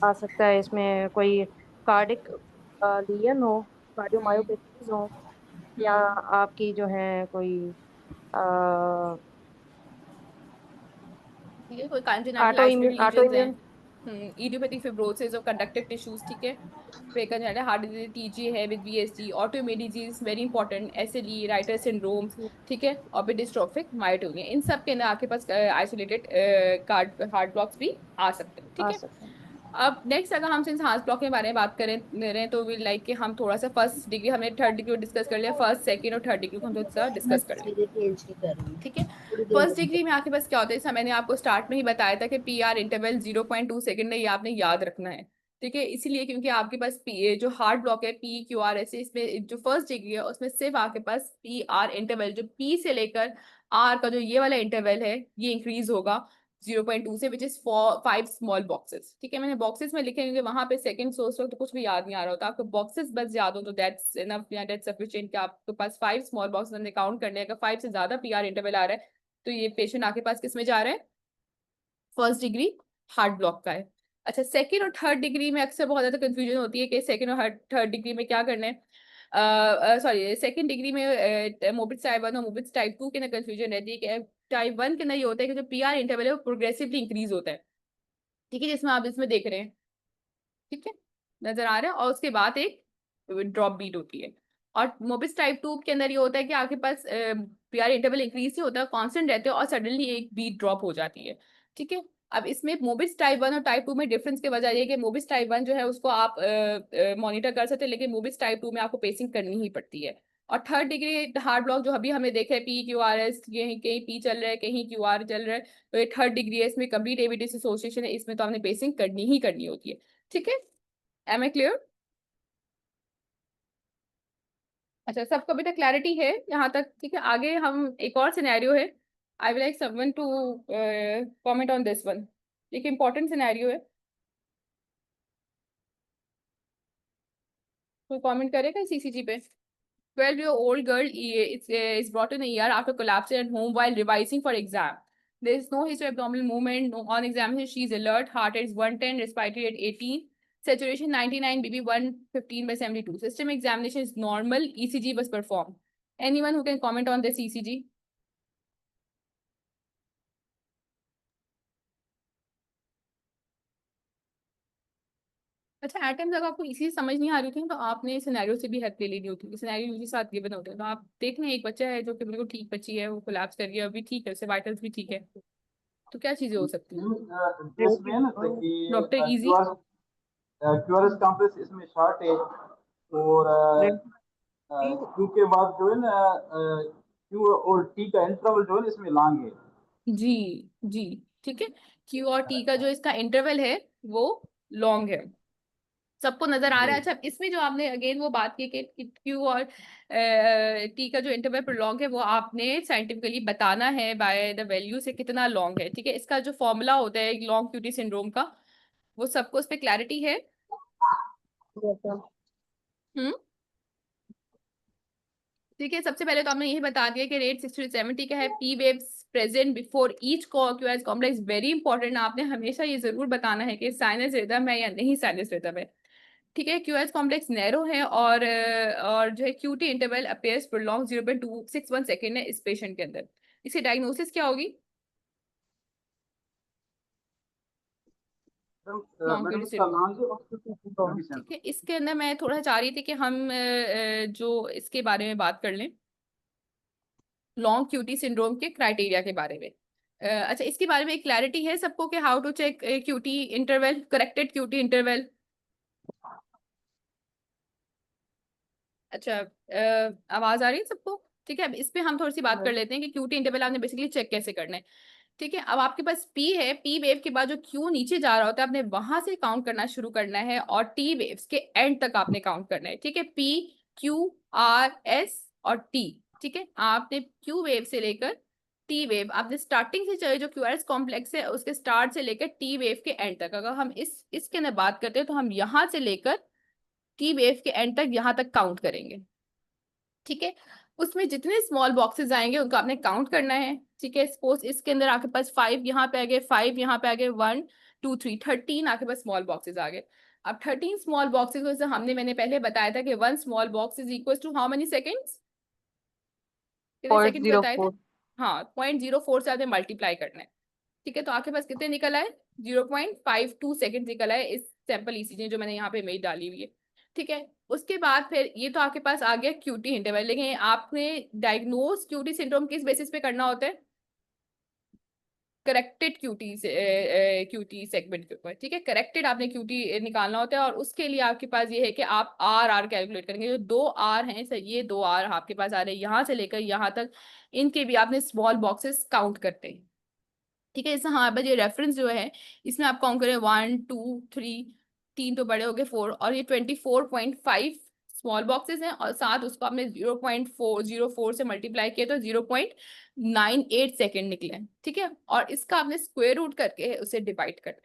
आ सकता है, इसमें कोई कार्डिक लीजन हो, कार्डियोमायोपैथीज हो, या आपकी जो है कोई ठीक है, कोई congenital ऑटो isolated lesions हैं, इम्यून। इडियोपैथिक फिब्रोसिस और कंडक्टिव टिश्यूज, ठीक है, फिर congenital हार्ट डिजीज TG है with VSD, autoimmune disease very important, SLE, writer syndrome, ठीक है, और फिर डिस्ट्रोफिक मायोटोनिया, इन सब के अंदर आपके पास आइसोलेटेड हार्ट ब्लॉक्स भी आ सकते हैं, ठीक आ है। सकता है। अब नेक्स्ट अगर हम सिंस हार्ट ब्लॉक के बारे में बात करें रहे हैं तो वी लाइक कि हम थोड़ा सा फर्स्ट डिग्री, हमने थर्ड डिग्री डिस्कस कर लिया, फर्स्ट सेकंड और थर्ड डिग्री को हम थोड़ा सा डिस्कस कर लें, ठीक है। फर्स्ट डिग्री में आपके पास क्या होता है, जैसा मैंने आपको स्टार्ट में ही बताया था कि PR इंटरवल 0.2 सेकंड है, ये आपने याद रखना है, ठीक है। इसीलिए क्योंकि आपके पास जो हार्ट ब्लॉक है PQRS इसमें जो फर्स्ट डिग्री है उसमें सिर्फ आपके पास PR इंटरवल जो P से लेकर R का जो ये वाला इंटरवल है ये इंक्रीज होगा 0.2 से, विच इज 5 स्मॉल बॉक्सेस, ठीक है। मैंने बॉक्सेस में लिखे होंगे, वहां पे सेकंड सोर्स तो कुछ भी याद नहीं आ रहा होता, आपको बॉक्सेस बस याद हो तो दैट्स इनफ या दैट्स सफिशिएंट कि आपके पास 5 स्मॉल बॉक्सेस हमने काउंट करने, अगर 5 से ज्यादा PR इंटरवल आ रहा है तो ये पेशेंट आपके पास किस में जा रहा है, फर्स्ट डिग्री हार्ट ब्लॉक का है। अच्छा, सेकंड और थर्ड डिग्री में अक्सर बहुत ज्यादा कंफ्यूजन होती है कि सेकंड और थर्ड डिग्री में क्या करना है। सॉरी, सेकंड डिग्री में मोबिट्स टाइप 1 और मोबिट्स टाइप 2 के अंदर कंफ्यूजन रहती है कि टाइप 1 के अंदर ये होता है कि जो PR इंटरवल है वो प्रोग्रेसिवली इंक्रीज होता है, ठीक है, जिसमें आप इसमें देख रहे हैं, ठीक है, नजर आ रहा है, और उसके बाद एक ड्रॉप बीट होती है। और मोबिस टाइप 2 के अंदर ये होता है कि आपके पास PR इंटरवल इंक्रीज ही होता है, कांस्टेंट रहते हैं और सडनली एक बीट ड्रॉप हो जाती है, ठीक है। अब इसमें मोबिस टाइप 1 और टाइप 2 में डिफरेंस की वजह ये है कि मोबिस टाइप 1 जो है उसको आप मॉनिटर कर सकते हैं, लेकिन मोबिस टाइप 2 में आपको पेसिंग करनी ही पड़ती है। और थर्ड डिग्री हार्ट ब्लॉक जो अभी हमने देखा है PQRS, कहीं कहीं P चल रहा है कहीं QR चल रहा है, तो ये थर्ड डिग्री है, इसमें कंप्लीट एविडेंस डिसोसिएशन है, इसमें तो हमने पेसिंग करनी ही करनी होती है, ठीक है। Am I clear? अच्छा, सबको अभी तक क्लैरिटी है यहाँ तक, ठीक है। आगे हम एक और सिनेरियो है, I will like someone to comment on this one, एक इम्पॉर्टेंट सिनेरियो है, कोई कमेंट करेगा CCG पे? 12-year-old girl is brought in a ER after collapsing at home while revising for exam. There is no history of abdominal movement. No, on examination, she is alert. Heart rate is 110, respiratory rate 18, saturation 99, BP 115/72. System examination is normal. ECG was performed. Anyone who can comment on this ECG? अच्छा, eight times अगर आपको इसी समझ नहीं आ रही थी तो आपने सिनेरियो से भी हेल्प ले लेनी होती है। सिनेरियो यूजली साथ गिवन होते हैं, तो आप देख लें एक बच्चा है जो कि बिल्कुल ठीक बच्ची है, वो कोलैप्स कर गया, अभी ठीक है, उससे वाइटल्स भी ठीक है, तो क्या चीजें हो सकती हैं? दिस में ना कि डॉक्टर इजी QRS कॉम्प्लेक्स इसमें शॉर्ट है, और Q के बाद जो है ना Q और T का इंटरवल जो है ना इसमें लॉन्ग है। जी जी, ठीक है, Q और T का जो इसका इंटरवल है वो लॉन्ग है, सबको नजर आ रहा है। अच्छा, इसमें जो आपने अगेन वो बात की कि Q और T का जो इंटरवल प्रोलॉन्ग है वो आपने साइंटिफिकली बताना है बाय द वैल्यू से कितना लॉन्ग है, ठीक है। इसका जो फॉर्मूला होता है लॉन्ग QT सिंड्रोम का, वो सबको उस पर क्लैरिटी है? Yes, ma'am. ठीक है, सबसे पहले तो आपने यही बता दिया कि रेट 60 to 70 का है। P waves present before each QRS complex very important. आपने हमेशा ये जरूर बताना है कि साइनस रिदम है या नहीं साइनस रिदम है। ठीक है, क्यूआरएस कॉम्प्लेक्स नैरो है और जो है QT interval appears prolong 0.261 second है इस पेशेंट के अंदर। इसकी डायग्नोसिस क्या होगी? लॉन्ग मैडम क्यूटी इसका सिंड्रोम। लॉन्ग ठीक है, इसके अंदर मैं थोड़ा चाह रही थी कि हम जो इसके बारे में बात कर लें, लॉन्ग क्यूटी सिंड्रोम के क्राइटेरिया के बारे में। अच्छा, इसके बारे में एक क्लैरिटी है सबको कि how to check QT interval, corrected QT interval? अच्छा, आवाज आ रही है सबको? ठीक है, अब इस पे हम थोड़ी सी बात कर लेते हैं कि क्यूटी इंटरवल आपने बेसिकली चेक कैसे करना है। ठीक है, अब आपके पास पी है, पी वेव के बाद जो क्यू नीचे जा रहा होता है आपने वहां से काउंट करना शुरू करना है और टी वेव्स के एंड तक आपने काउंट करना है। ठीक है, पी क्यू आर एस और टी। ठीक है, आपने क्यू वेव से लेकर टी वेव, आपने स्टार्टिंग से चले जो क्यूआरएस कॉम्प्लेक्स है उसके स्टार्ट से लेकर टी वेव के एंड तक, अगर हम इसके अंदर बात करते हैं तो हम यहाँ से लेकर टी वेव के एंड तक यहाँ तक काउंट करेंगे। ठीक है, उसमें जितने स्मॉल बॉक्सेस आएंगे उनको आपने काउंट करना है। ठीक है, सपोज इसके अंदर आपके पास 5 यहाँ पे आ गए, 5 यहाँ पे आ गए, 1 2 3 13 आपके पास स्मॉल बॉक्सेस आ गए। अब 13 स्मॉल बॉक्सेस में से मैंने पहले बताया था कि 1 small box is equal to how many seconds? कितने सेकंड बताए थे? 0.04. हाँ, 0.04 से आपने मल्टीप्लाई करना है। ठीक है, तो आपके पास कितने निकल आए? 0.52 सेकेंड निकल आए इस सैंपल ईसीजी जो मैंने यहाँ पे इमेज डाली हुई है। ठीक है, उसके बाद फिर ये तो आपके पास आ गया क्यूटी इंटरवल, लेकिन आपने डायग्नोज क्यूटी सिंड्रोम किस बेसिस पे करना होता है? करेक्टेड क्यूटी से क्यूटी सेगमेंट के ऊपर। ठीक है, करेक्टेड आपने क्यूटी निकालना होता है और उसके लिए आपके पास ये है कि आप आर कैलकुलेट करेंगे। जो 2 आर हैं सर, ये 2 आर आपके पास आ रहे हैं यहाँ से लेकर यहाँ तक, इनके भी आपने स्मॉल बॉक्सेस काउंट करते हैं। ठीक है, जैसे हाँ बस ये रेफरेंस जो है इसमें आप काउंट करें 1 2 3, 3 तो बड़े हो गए 4, और ये 24.5 स्मॉल बॉक्सेस हैं और साथ उसको आपने 0.404 से मल्टीप्लाई किया तो 0.98 सेकेंड निकले। ठीक है, और इसका आपने स्क्वायर रूट करके उसे डिवाइड करना है।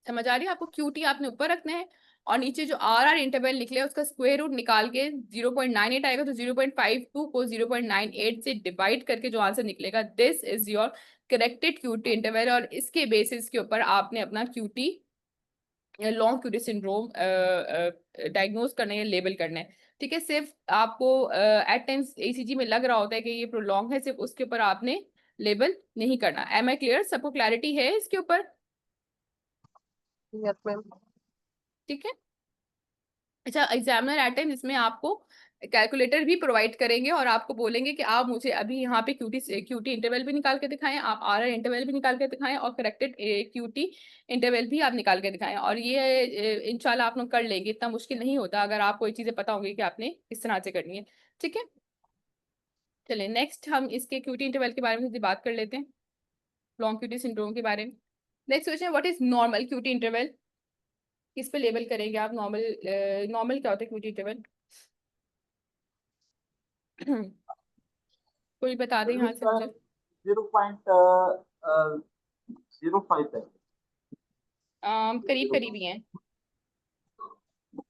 समझ आ रही है आपको? क्यूटी आपने ऊपर रखना है और नीचे जो आर इंटरवल निकले उसका स्क्वायर रूट निकाल के 0.98 आएगा तो 0.52 को 0.98 से डिवाइड करके जो आंसर निकलेगा, this is your corrected QT interval. और इसके बेसिस के ऊपर आपने अपना QT long QT syndrome diagnose करना है, लेबल करना है। ठीक है, सिर्फ आपको एट टाइम्स एसीजी में लग रहा होता है कि ये प्रोलॉन्ग है, सिर्फ उसके ऊपर आपने लेबल नहीं करना। Am I clear? सबको क्लैरिटी है इसके ऊपर? Yes, ma'am. ठीक है, अच्छा, एग्जामिनर एट टाइम इसमें आपको कैलकुलेटर भी प्रोवाइड करेंगे और आपको बोलेंगे कि आप मुझे अभी यहाँ पे क्यूटी इंटरवल भी निकाल के दिखाएं, आप आर इंटरवल भी निकाल के दिखाएं और करेक्टेड क्यूटी इंटरवल भी आप निकाल के दिखाएं। और ये इंशाल्लाह आप लोग कर लेंगे, इतना मुश्किल नहीं होता अगर आपको ये चीजें पता होंगी कि आपने किस तरह से करनी है। ठीक है, चलिए नेक्स्ट हम इसके क्यूटी इंटरवल के बारे में बात कर लेते हैं, लॉन्ग क्यूटी सिंड्रोम के बारे में। Next question, what is normal QT interval? किस पे लेबल करेंगे आप? नॉर्मल नॉर्मल क्या होता है क्यूटी इंटरवल? कोई बता दे यहाँ से मुझे। 0.05 है। करीब करीब ही है।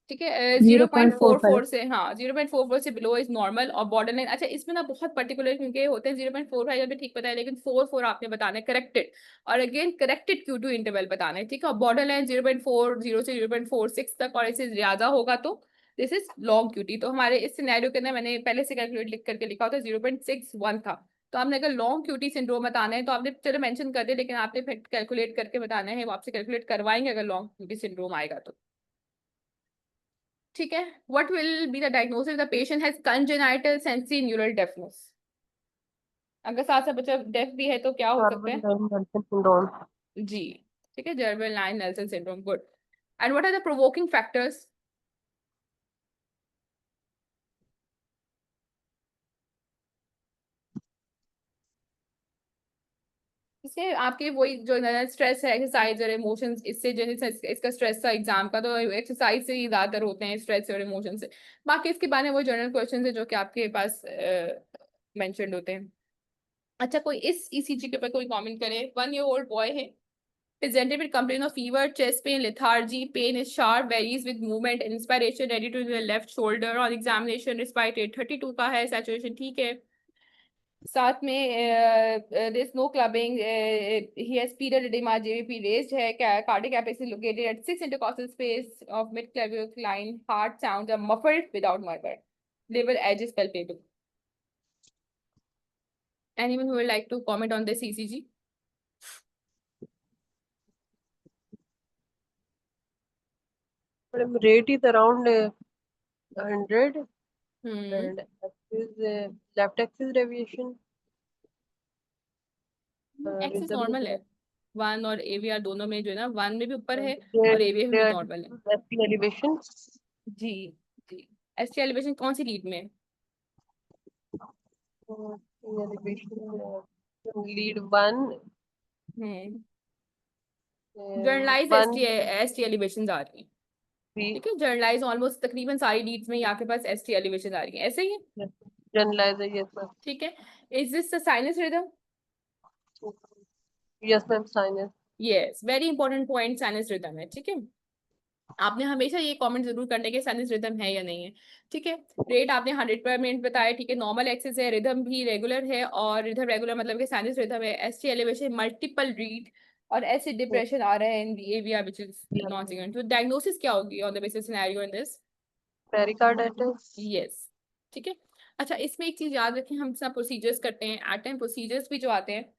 ठीक है, 0.44 से, हाँ 0.44 से बिलो इज नॉर्मल और बॉर्डर लाइन। अच्छा, इसमें ना बहुत पर्टिकुलर क्योंकि होते हैं 0.45 भी ठीक पता है, लेकिन 44 आपने बताना है करेक्टेड, और again corrected QT interval बताना है। ठीक है, बॉर्डर लाइन 0.40 से 0.46 तक, और इससे ज्यादा होगा तो दिस इज लॉन्ग क्यूटी। तो हमारे इस सिनेरियो के अंदर मैंने पहले से कैलकुलेट लिख करके लिखा होता है 0.61 था। तो आपने अगर लॉन्ग क्यूटी सिंड्रोम बताना है तो आपने चलो मेंशन कर दिया, लेकिन आपने फिर कैलकुलेट करके बताना है, वो आपसे कैलकुलेट करवाएंगे अगर लॉन्ग क्यूटी सिंड्रोम आएगा तो। ठीक है, what will be the diagnosis? The patient has congenital sensory neural deafness. अगर साथ साथ बच्चा डेफ भी है तो क्या हो सकता है? German syndrome. जी, ठीक है, Jervell Lange Nielsen syndrome, good. And what are the provoking factors? इससे आपके वही जो स्ट्रेस है, एक्सरसाइज और इमोशंस, इससे जो है इसका स्ट्रेस था एग्जाम का, तो एक्सरसाइज से ही ज्यादातर होते हैं स्ट्रेस और इमोशन से। बाकी इसके बारे में वो जनरल क्वेश्चन है जो कि आपके पास मेंशन्ड होते हैं। अच्छा, कोई इस ईसीजी के ऊपर कोई कमेंट करे? 1 year old बॉय है, presented with complaint of fever, chest pain, lethargy. Pain is sharp, varies with movement, inspiration ready to the left shoulder. On examination, respiratory 32 का है, saturation ठीक है. साथ में there is no clubbing. He has period edema, JVP raised है. Cardiac apex is located at 6 intercostal space of mid-clavicular line. Heart sounds are muffled without murmur. Liver edge is palpable. Anyone who would like to comment on this ECG? Madam, rate is around 100 and left axis deviation. Axis rhythm normal is है. 1 और AVR दोनों में जो है ना 1 में भी ऊपर है there- और AVR में there भी are नॉर्मल है. ST elevation. जी जी. ST एलिवेशन कौन सी लीड में? Elevation lead 1. जर्नलाइज one ST एलिवेशन आ रही है. we ठीक है. जर्नलाइज ऑलमोस्ट तकरीबन सारी लीड्स में यहाँ के पास ST एलिवेशन आ रही है. ऐसे ही है. generalize, yes ma'am. ठीक है. Is this the sinus rhythm? Yes ma'am, sinus. Yes, very important point sinus rhythm है. ठीक है. आपने हमेशा ये कमेंट जरूर करने के साइनस रिदम है या नहीं है. ठीक है. रेट आपने 100% बताया. ठीक है. नॉर्मल एक्सिस है, रिदम भी रेगुलर है और रिदम रेगुलर मतलब कि साइनस रिदम है. एसटी एलिवेशन, मल्टीपल रीड और एसिड डिप्रेशन आ रहा है इन एविया व्हिच इज नॉन सिग्निफिकेंट. तो डायग्नोसिस क्या होगी on the basis scenario in this? Pericarditis. Yes. ठीक है. अच्छा, इसमें एक चीज याद रखें, हम सब प्रोसीजर्स करते हैं एट टाइम. प्रोसीजर्स भी जो आते हैं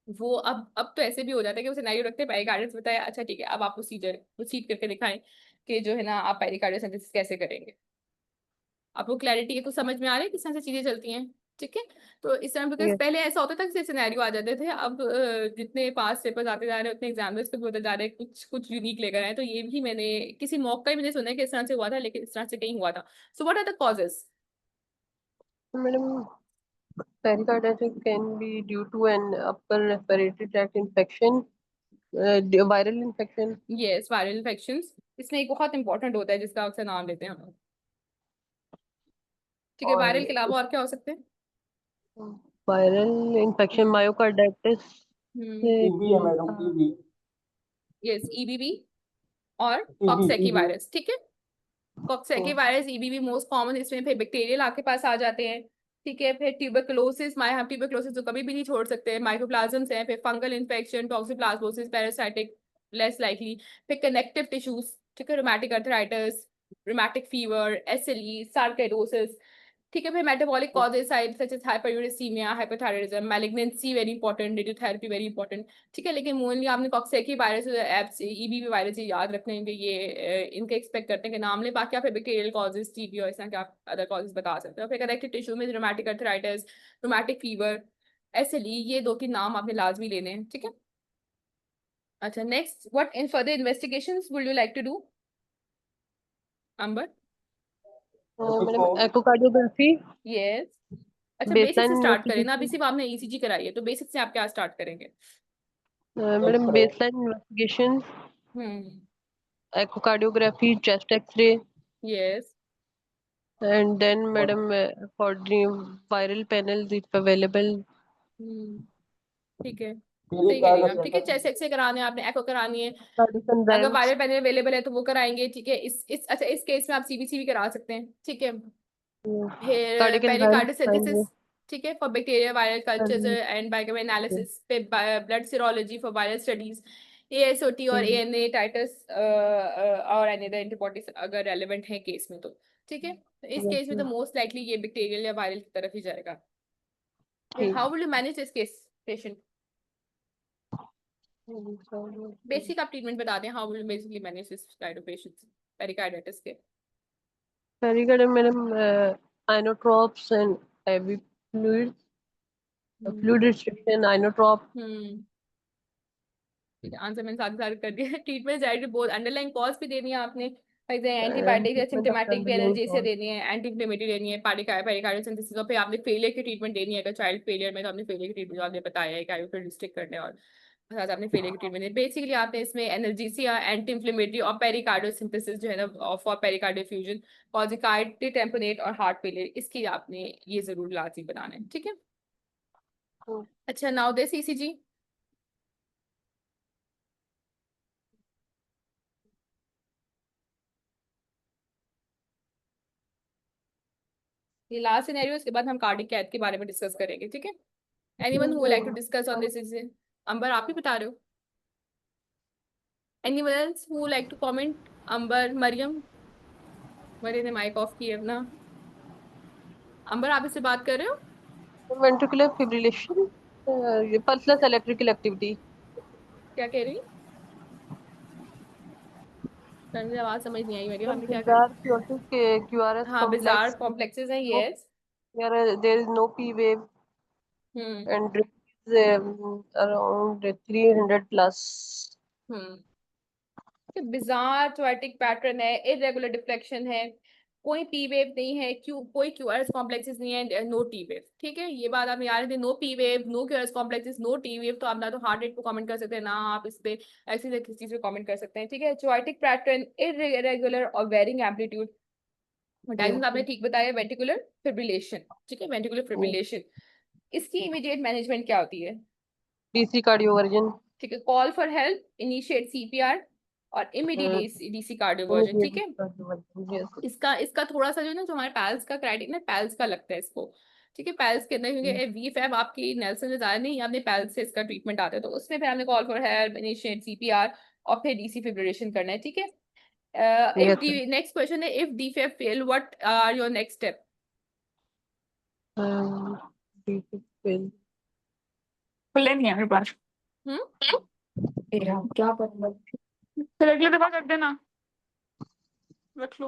वो अब तो ऐसे भी हो जाता है कि वो सिनेरियो रखते हैं, पेरिकार्डियस बताया. अच्छा ठीक है, अब आप प्रोसीड करके दिखाएं कि जो है ना आप पेरिकार्डियल सिंथेसिस कैसे करेंगे. आपको क्लैरिटी है, कुछ समझ में आ रहा है किस तरह से चीजें चलती हैं? ठीक है. तो इस तरह बिकॉज Yes. पहले ऐसा होता था कि सिनेरियो आ जाते थे. अब जितने पास पेपर्स आते जा रहे हैं उतने एग्जाम्स पे होते जा रहे हैं, कुछ कुछ यूनिक लेकर आए. तो ये भी मैंने किसी मौका का ही मैंने सुना है कि इस तरह से हुआ था, लेकिन इस तरह से कहीं हुआ था. So what are the causes? Madam, pericarditis can be due to an upper respiratory tract infection, viral infection. Yes, viral infections. इसमें एक बहुत इंपॉर्टेंट होता है जिसका अक्सर नाम लेते हैं हम. ठीक है. और वायरल के अलावा और क्या हो सकते हैं? viral infection, myocarditis. टीबी है मैडम, टीबी. यस, EBV और TB, कॉक्सैकी TB. वायरस. ठीक है. Coxsackie virus, EBV most common. इसमें फिर बैक्टीरियल आपके पास आ जाते हैं. ठीक है. फिर ट्यूबरकुलोसिस, हम ट्यूबरकुलोसिस तो कभी भी नहीं छोड़ सकते. माइकोप्लाज्म्स हैं. फिर fungal infection, toxoplasmosis, parasitic less likely. फिर कनेक्टिव टिश्यूज. ठीक है. Rheumatic arthritis, rheumatic fever, SLE, sarcoidosis. ठीक है. फिर metabolic causes such as hyperuricaemia, hypothyroidism, malignancy very important, radiotherapy very important. ठीक है. लेकिन मोस्टली आपने कॉक्सैकी वायरस, EBV वायरस याद रखने के ये इनके एक्सपेक्ट करते हैं कि नाम ले. बाकी आप बैक्टीरियल कॉजेज, TB और इस तरह के आप अदर कॉजेज बता सकते हो. फिर कनेक्टिव टिश्यू में rheumatic arthritis, rheumatic fever, SLE, ये 2-3 नाम आपने लाजमी लेने हैं. ठीक है. अच्छा, next, what in further investigations would you like to do Amber? Madam, echocardiography. Yes. अच्छा, बेसिक से Baseline स्टार्ट करें ना. अभी investigation. सिर्फ आपने ECG कराई है, तो बेसिक से आप क्या स्टार्ट करेंगे? Madam, baseline investigation, echocardiography, chest X-ray, yes. and then madam, according viral panels if available. ठीक है. सही कह रही हैं आप. ठीक है. चेस्ट एक्सरे कराने हैं आपने, एको करानी है. Cardiac अगर enzymes. वायरल पैनल अवेलेबल है तो वो कराएंगे. ठीक है. अच्छा, इस केस में आप CBC भी करा सकते हैं. ठीक है. फिर Cardiac enzymes. Pericardial synthesis. ठीक है. फॉर बैक्टीरिया वायरल कल्चर्स हाँ जी. And biochemical analysis. फिर blood serology for viral studies. ASOT और ANA टाइटस और एनी अदर एंटीबॉडीज अगर रेलेवेंट है केस में तो. ठीक है. तो इस Yes, केस में तो ma'am. मोस्ट लाइकली ये बैक्टीरियल या वायरल की तरफ ही जाएगा. ठीक. How will you manage this case patient? Basic आप ट्रीटमेंट बता दें. How will you basically manage this kind of patients pericarditis के? Pericardium, madam, inotropes and IV fluids. Fluid restriction, inotrope. ठीक है. आंसर मैंने साथ कर दिया. ट्रीटमेंट डायरेक्टली बहुत अंडरलाइन कॉज भी देनी है आपने. एंटीबायोटिक या सिम्टोमेटिक भी एनाल्जेसिया देनी है, एंटी इन्फ्लेमेटरी देनी है, पेरिकार्डियल सिंथेसिस. और फिर आपने फेलियर की ट्रीटमेंट देनी है. अगर चाइल्ड फेलियर में तो आपने फेलियर की ट्रीटमेंट आपने बताया है कि आईओ रिस्ट्रिक्ट करने और साथ आपने फेलियर की ट्रीटमेंट. बेसिकली आपने इसमें एनाल्जेसिया, एंटी इन्फ्लेमेटरी और पेरिकार्डियल सिंथेसिस जो है ना for pericardial fusion, corticoid tamponade और हार्ट फेलियर, इसकी आपने ये जरूर लाजमी बनाना है. ठीक है. अच्छा, नाउ दिस ECG. ये लास्ट सिनेरियो, इसके बाद हम कार्डिक कैथ के बारे में डिस्कस करेंगे, ठीक है। Anyone who would like to discuss on this? Is Amber आप ही बता रहे हो? Anyone else who would like to comment? Amber, Mariam, Mariam ने माइक ऑफ किया अपना। अंबर आप इससे बात कर रहे हो? Ventricular fibrillation, pulseless electrical activity. क्या कह रही? मुझे आवाज समझ नहीं आई मेरी। Madam, हमने क्या कहा? bizarre chaotic QRS हाँ, बिजार complex. कॉम्प्लेक्सेस है, No, यस। there is no P wave hmm and it is around 300 plus. Bizarre chaotic pattern है, इरेगुलर डिफ्लेक्शन है, कोई पी वेव नहीं है, कोई क्यूआरएस कॉम्प्लेक्सेस नहीं है, नो टी वेव, ठीक है। ये बात आप याद रखें, no P wave, no QRS complexes, no T wave. तो आप ना तो हार्ट रेट को कमेंट कर सकते हैं, ना आप इस पे ऐसी किसी चीज पे कमेंट कर सकते हैं, ठीक है। चोएटिक पैटर्न, इरेगुलर और वेरिंग एम्पलीट्यूड। डायग्नोसिस आपने ठीक बताया, वेंट्रिकुलर फिब्रिलेशन, ठीक है, वेंट्रिकुलर फिब्रिलेशन। इसकी इमीडिएट मैनेजमेंट क्या होती है? DC cardioversion. ठीक है, call for help, initiate CPR और इमीडिएट डीसी कार्डियोवर्जन, ठीक है। Yes. इसका थोड़ा सा जो है ना, जो हमारे पैल्स का क्राइटेरिया ना, पैल्स का लगता है इसको, ठीक है। पैल्स के अंदर क्योंकि वीएफएफ आपकी नेल्सन से ज्यादा नहीं, आपने पैल्स से इसका ट्रीटमेंट आता है, तो उसमें फिर हमने call for help, initiate CPR और फिर डीसी फिब्रिलेशन करना है, ठीक है। Yes, sir. नेक्स्ट क्वेश्चन है, इफ डीफएफ fail what are your next step? DC fail. खुले नहीं है मेरे पास। क्या करूँगा? फिर अगले दफा कर देना, रख लो।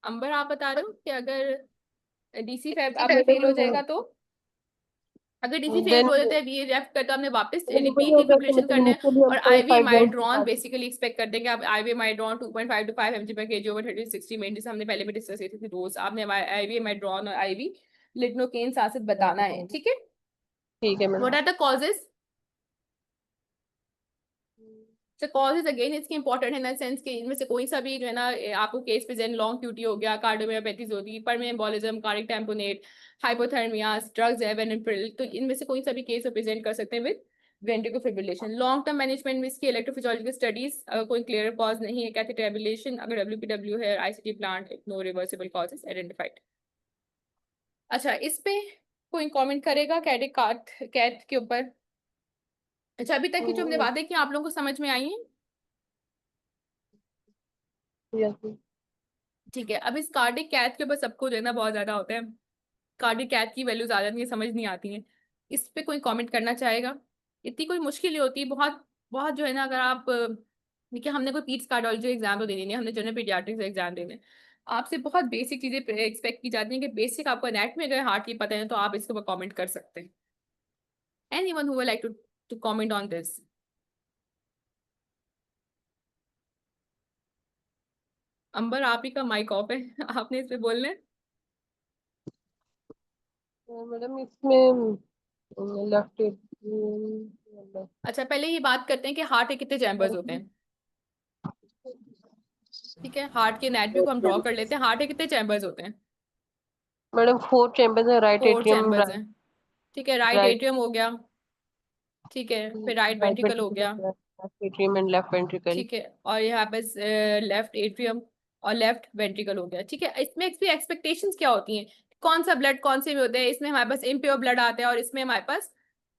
अंबर आप बता रहे हो कि अगर डीसी फैब आपने फेल हो जाएगा तो? अगर डीसी फेल हो जाता है, वीएफ का, तो हमने वापस रिपीट डिफिब्रिलेशन करना है और आईवीएमआई बेसिकली एक्सपेक्ट कर देंगे आप। आईवीएमआई 2.5 to 5 mg per kg over 30-60 minute, हमने पहले भी डिस्कस की थी रोज। आपने आईवीएमआई और आईवी लिग्नोकेन साथ बताना है, ठीक है। ठीक है madam. What are the causes? तो कॉजेज अगेन इसके इंपॉर्टेंट है इन सेंस कि इनमें से कोई सा भी जो है ना, आपको केस प्रेजेंट लॉन्ग क्यूटी हो गया, कार्डियोमायोपैथीज होगी, परमेन एम्बोलिज्म, कार्डिक टैम्पोनेट, हाइपोथर्मिया, ड्रग्स है वेनिप्रिल, तो इनमें से कोई सा भी केस प्रेजेंट कर सकते हैं with ventricular fibrillation. Long term management में इसकी इलेक्ट्रोफिजियोलॉजिकल स्टडीज, कोई क्लियर कॉज नहीं है, कैथेटेरिलेशन, अगर डब्ल्यूपीडब्ल्यू है, ICT plant, no reversible causes identified. अच्छा, इस पे कोई कमेंट करेगा कार्डिक कैथ के ऊपर? अच्छा, अभी तक की जो हमने बातें की आप लोगों को समझ में आई हैं? Yes, sir. ठीक है। अब इस कार्डिक कैथ के ऊपर सबको देना बहुत ज्यादा होता है, कार्डिक कैथ की वैल्यूज आ जाती है, समझ नहीं आती है। इस पे कोई कमेंट करना चाहेगा? इतनी कोई मुश्किल नहीं होती, बहुत बहुत जो है ना, अगर आप देखिए, हमने कोई पीट्स कार्डियोलॉजी एग्जाम तो देनी नहीं, हमने जनरल पीडियाट्रिक्स एग्जाम देने। आपसे बहुत बेसिक चीजें एक्सपेक्ट की जाती हैं कि बेसिक आपको एनाटॉमी अगर हार्ट की पता है तो आप इसके ऊपर कमेंट कर सकते हैं। Anyone who would like to comment on this? Amber आप ही का माइक ऑफ है, आपने इस पे बोलना है। मैडम इसमें लेफ्ट. अच्छा, पहले ये बात करते हैं कि हार्ट के कितने चैम्बर्स होते हैं, ठीक है। हार्ट के एनाटॉमी को हम ड्रॉ कर लेते हैं। हार्ट के कितने चैम्बर्स होते हैं? मैडम 4 चैम्बर्स है. राइट 4 एट्रियम, चैम्बर्स हैं, ठीक है। राइट right एट्रियम हो गया, ठीक है। फिर राइट right वेंट्रिकल हो गया, ventricle, left atrium and left ventricle. ठीक है। और यहाँ पे लेफ्ट एट्रियम और लेफ्ट वेंट्रिकल हो गया, ठीक है। इसमें एक्सपेक्टेशंस क्या होती हैं? कौन सा ब्लड कौन से में होता है? इसमें हमारे पास इम्प्योर ब्लड आता है और इसमें हमारे पास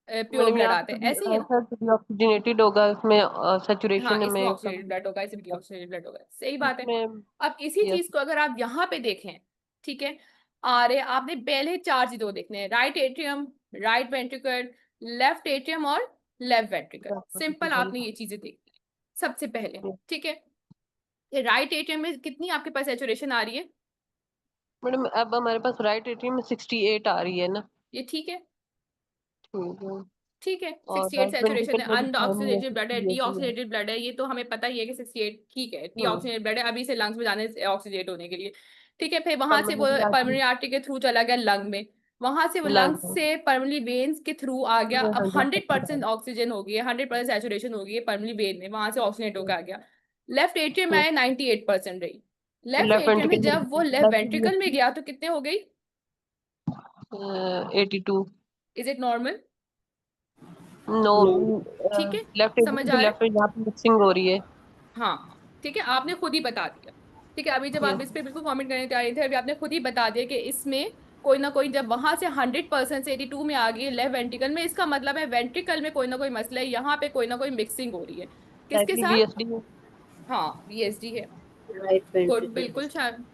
प्योर मैडम ब्लड यहाँ आता है, ऐसे ही है ना? पे ऑक्सीजनेटेड होगा, उसमें हाँ, सैचुरेशन इसमें में ऑक्सीडेटेड ब्लड होगा, इसमें डीऑक्सीडेटेड ब्लड होगा, सही बात है। इसमें. अब इसी यस. चीज को अगर आप यहाँ पे देखें, ठीक है, आ रहे आपने पहले 4 चीजों देखने हैं, right atrium, right ventricle, left atrium और लेफ्ट वेंट्रिकल। सिंपल, आपने ये चीजें देखनी है सबसे पहले, ठीक है। ये राइट एट्रियम में कितनी आपके पास सैचुरेशन आ रही है? मैडम अब हमारे पास राइट एट्रियम में 68 आ रही है ना. ये ठीक है, ठीक है. ठीक है। और 68 राइट सैचुरेशन है, वेंट्रिकल में भी अनऑक्सीडेटेड ब्लड है, 68 ही है. डीऑक्सीडेटेड ब्लड है, ये तो हमें पता ही है कि 68 ठीक है, डीऑक्सीडेटेड ब्लड है, अभी से लंग्स में जाने से ऑक्सीडेट होने के लिए, ठीक है। फिर वहां से वो पल्मोनरी आर्टरी के थ्रू चला गया लंग में, वहां से वो लंग्स से पल्मोनरी वेन्स के थ्रू आ गया। अब 100% ऑक्सीजन हो गई है, 100% सैचुरेशन हो गई है पल्मोनरी वेन में, वहां से ऑक्सीनेट होकर आ गया। लेफ्ट एट्रियम में 98% रही। लेफ्ट लेफ्ट एट्रियम में वेंट्रिकल जब वो लेफ्ट वेंट्रिकल में गया तो कितने हो गई? 82. Is it normal? नो. ठीक है, लेफ्ट समझ आ रहा है? लेफ्ट यहाँ पे मिक्सिंग हो रही है. हाँ, ठीक है, आपने खुद ही बता दिया, ठीक है। अभी जब आप Yes. इस पे बिल्कुल कमेंट करने तैयार नहीं थे, अभी आपने खुद ही बता दिया कि इसमें कोई ना कोई जब वहां से 100% से 82 में आ गई है लेफ्ट वेंट्रिकल में, इसका मतलब है वेंट्रिकल में कोई ना कोई मसला है, यहाँ पे कोई ना कोई मिक्सिंग हो रही है। किसके likely साथ? VSD है। हाँ, VSD है। Right good, ventricle. बिल्कुल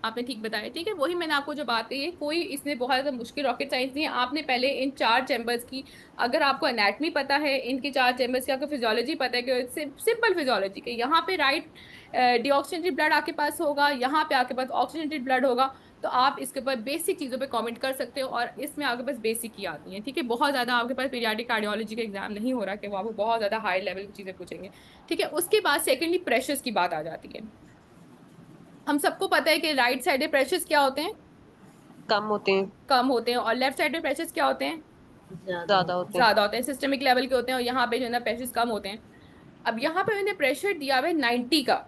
आपने ठीक बताया। ठीक है, वही मैंने आपको जो बात कही है, कोई इसमें बहुत ज्यादा मुश्किल रॉकेट साइंस नहीं है। आपने पहले इन 4 चैम्बर्स की, अगर आपको एनाटमी पता है इनकी 4 चैम्बर्स की, आपको फिजियोलॉजी पता है कि सिंपल फिजियोलॉजी के, यहाँ पे राइट डीऑक्सीजनेटेड ब्लड आपके पास होगा, यहाँ पे आपके पास ऑक्सीजनेटेड ब्लड होगा, तो आप इसके ऊपर बेसिक चीज़ों पे कमेंट कर सकते हो, और इसमें आपके पास बेसिक ही आती है। ठीक है, बहुत ज़्यादा आपके पास पीरियाडिक कार्डियोलॉजी का एग्जाम नहीं हो रहा कि वो आपको बहुत ज़्यादा हाई लेवल की चीज़ें पूछेंगे। ठीक है, उसके बाद सेकेंडली प्रेशर्स की बात आ जाती है। हम सबको पता है कि राइट साइड प्रेशर्स क्या होते हैं? कम होते हैं, कम होते हैं। और लेफ्ट साइड पे प्रेशर्स क्या होते हैं? ज्यादा होते हैं। ज्यादा होते हैं, सिस्टमिक लेवल के होते हैं, और यहाँ पे जो है ना प्रेशर्स कम होते हैं। अब यहाँ पे मैंने प्रेशर दिया हुआ है 90 का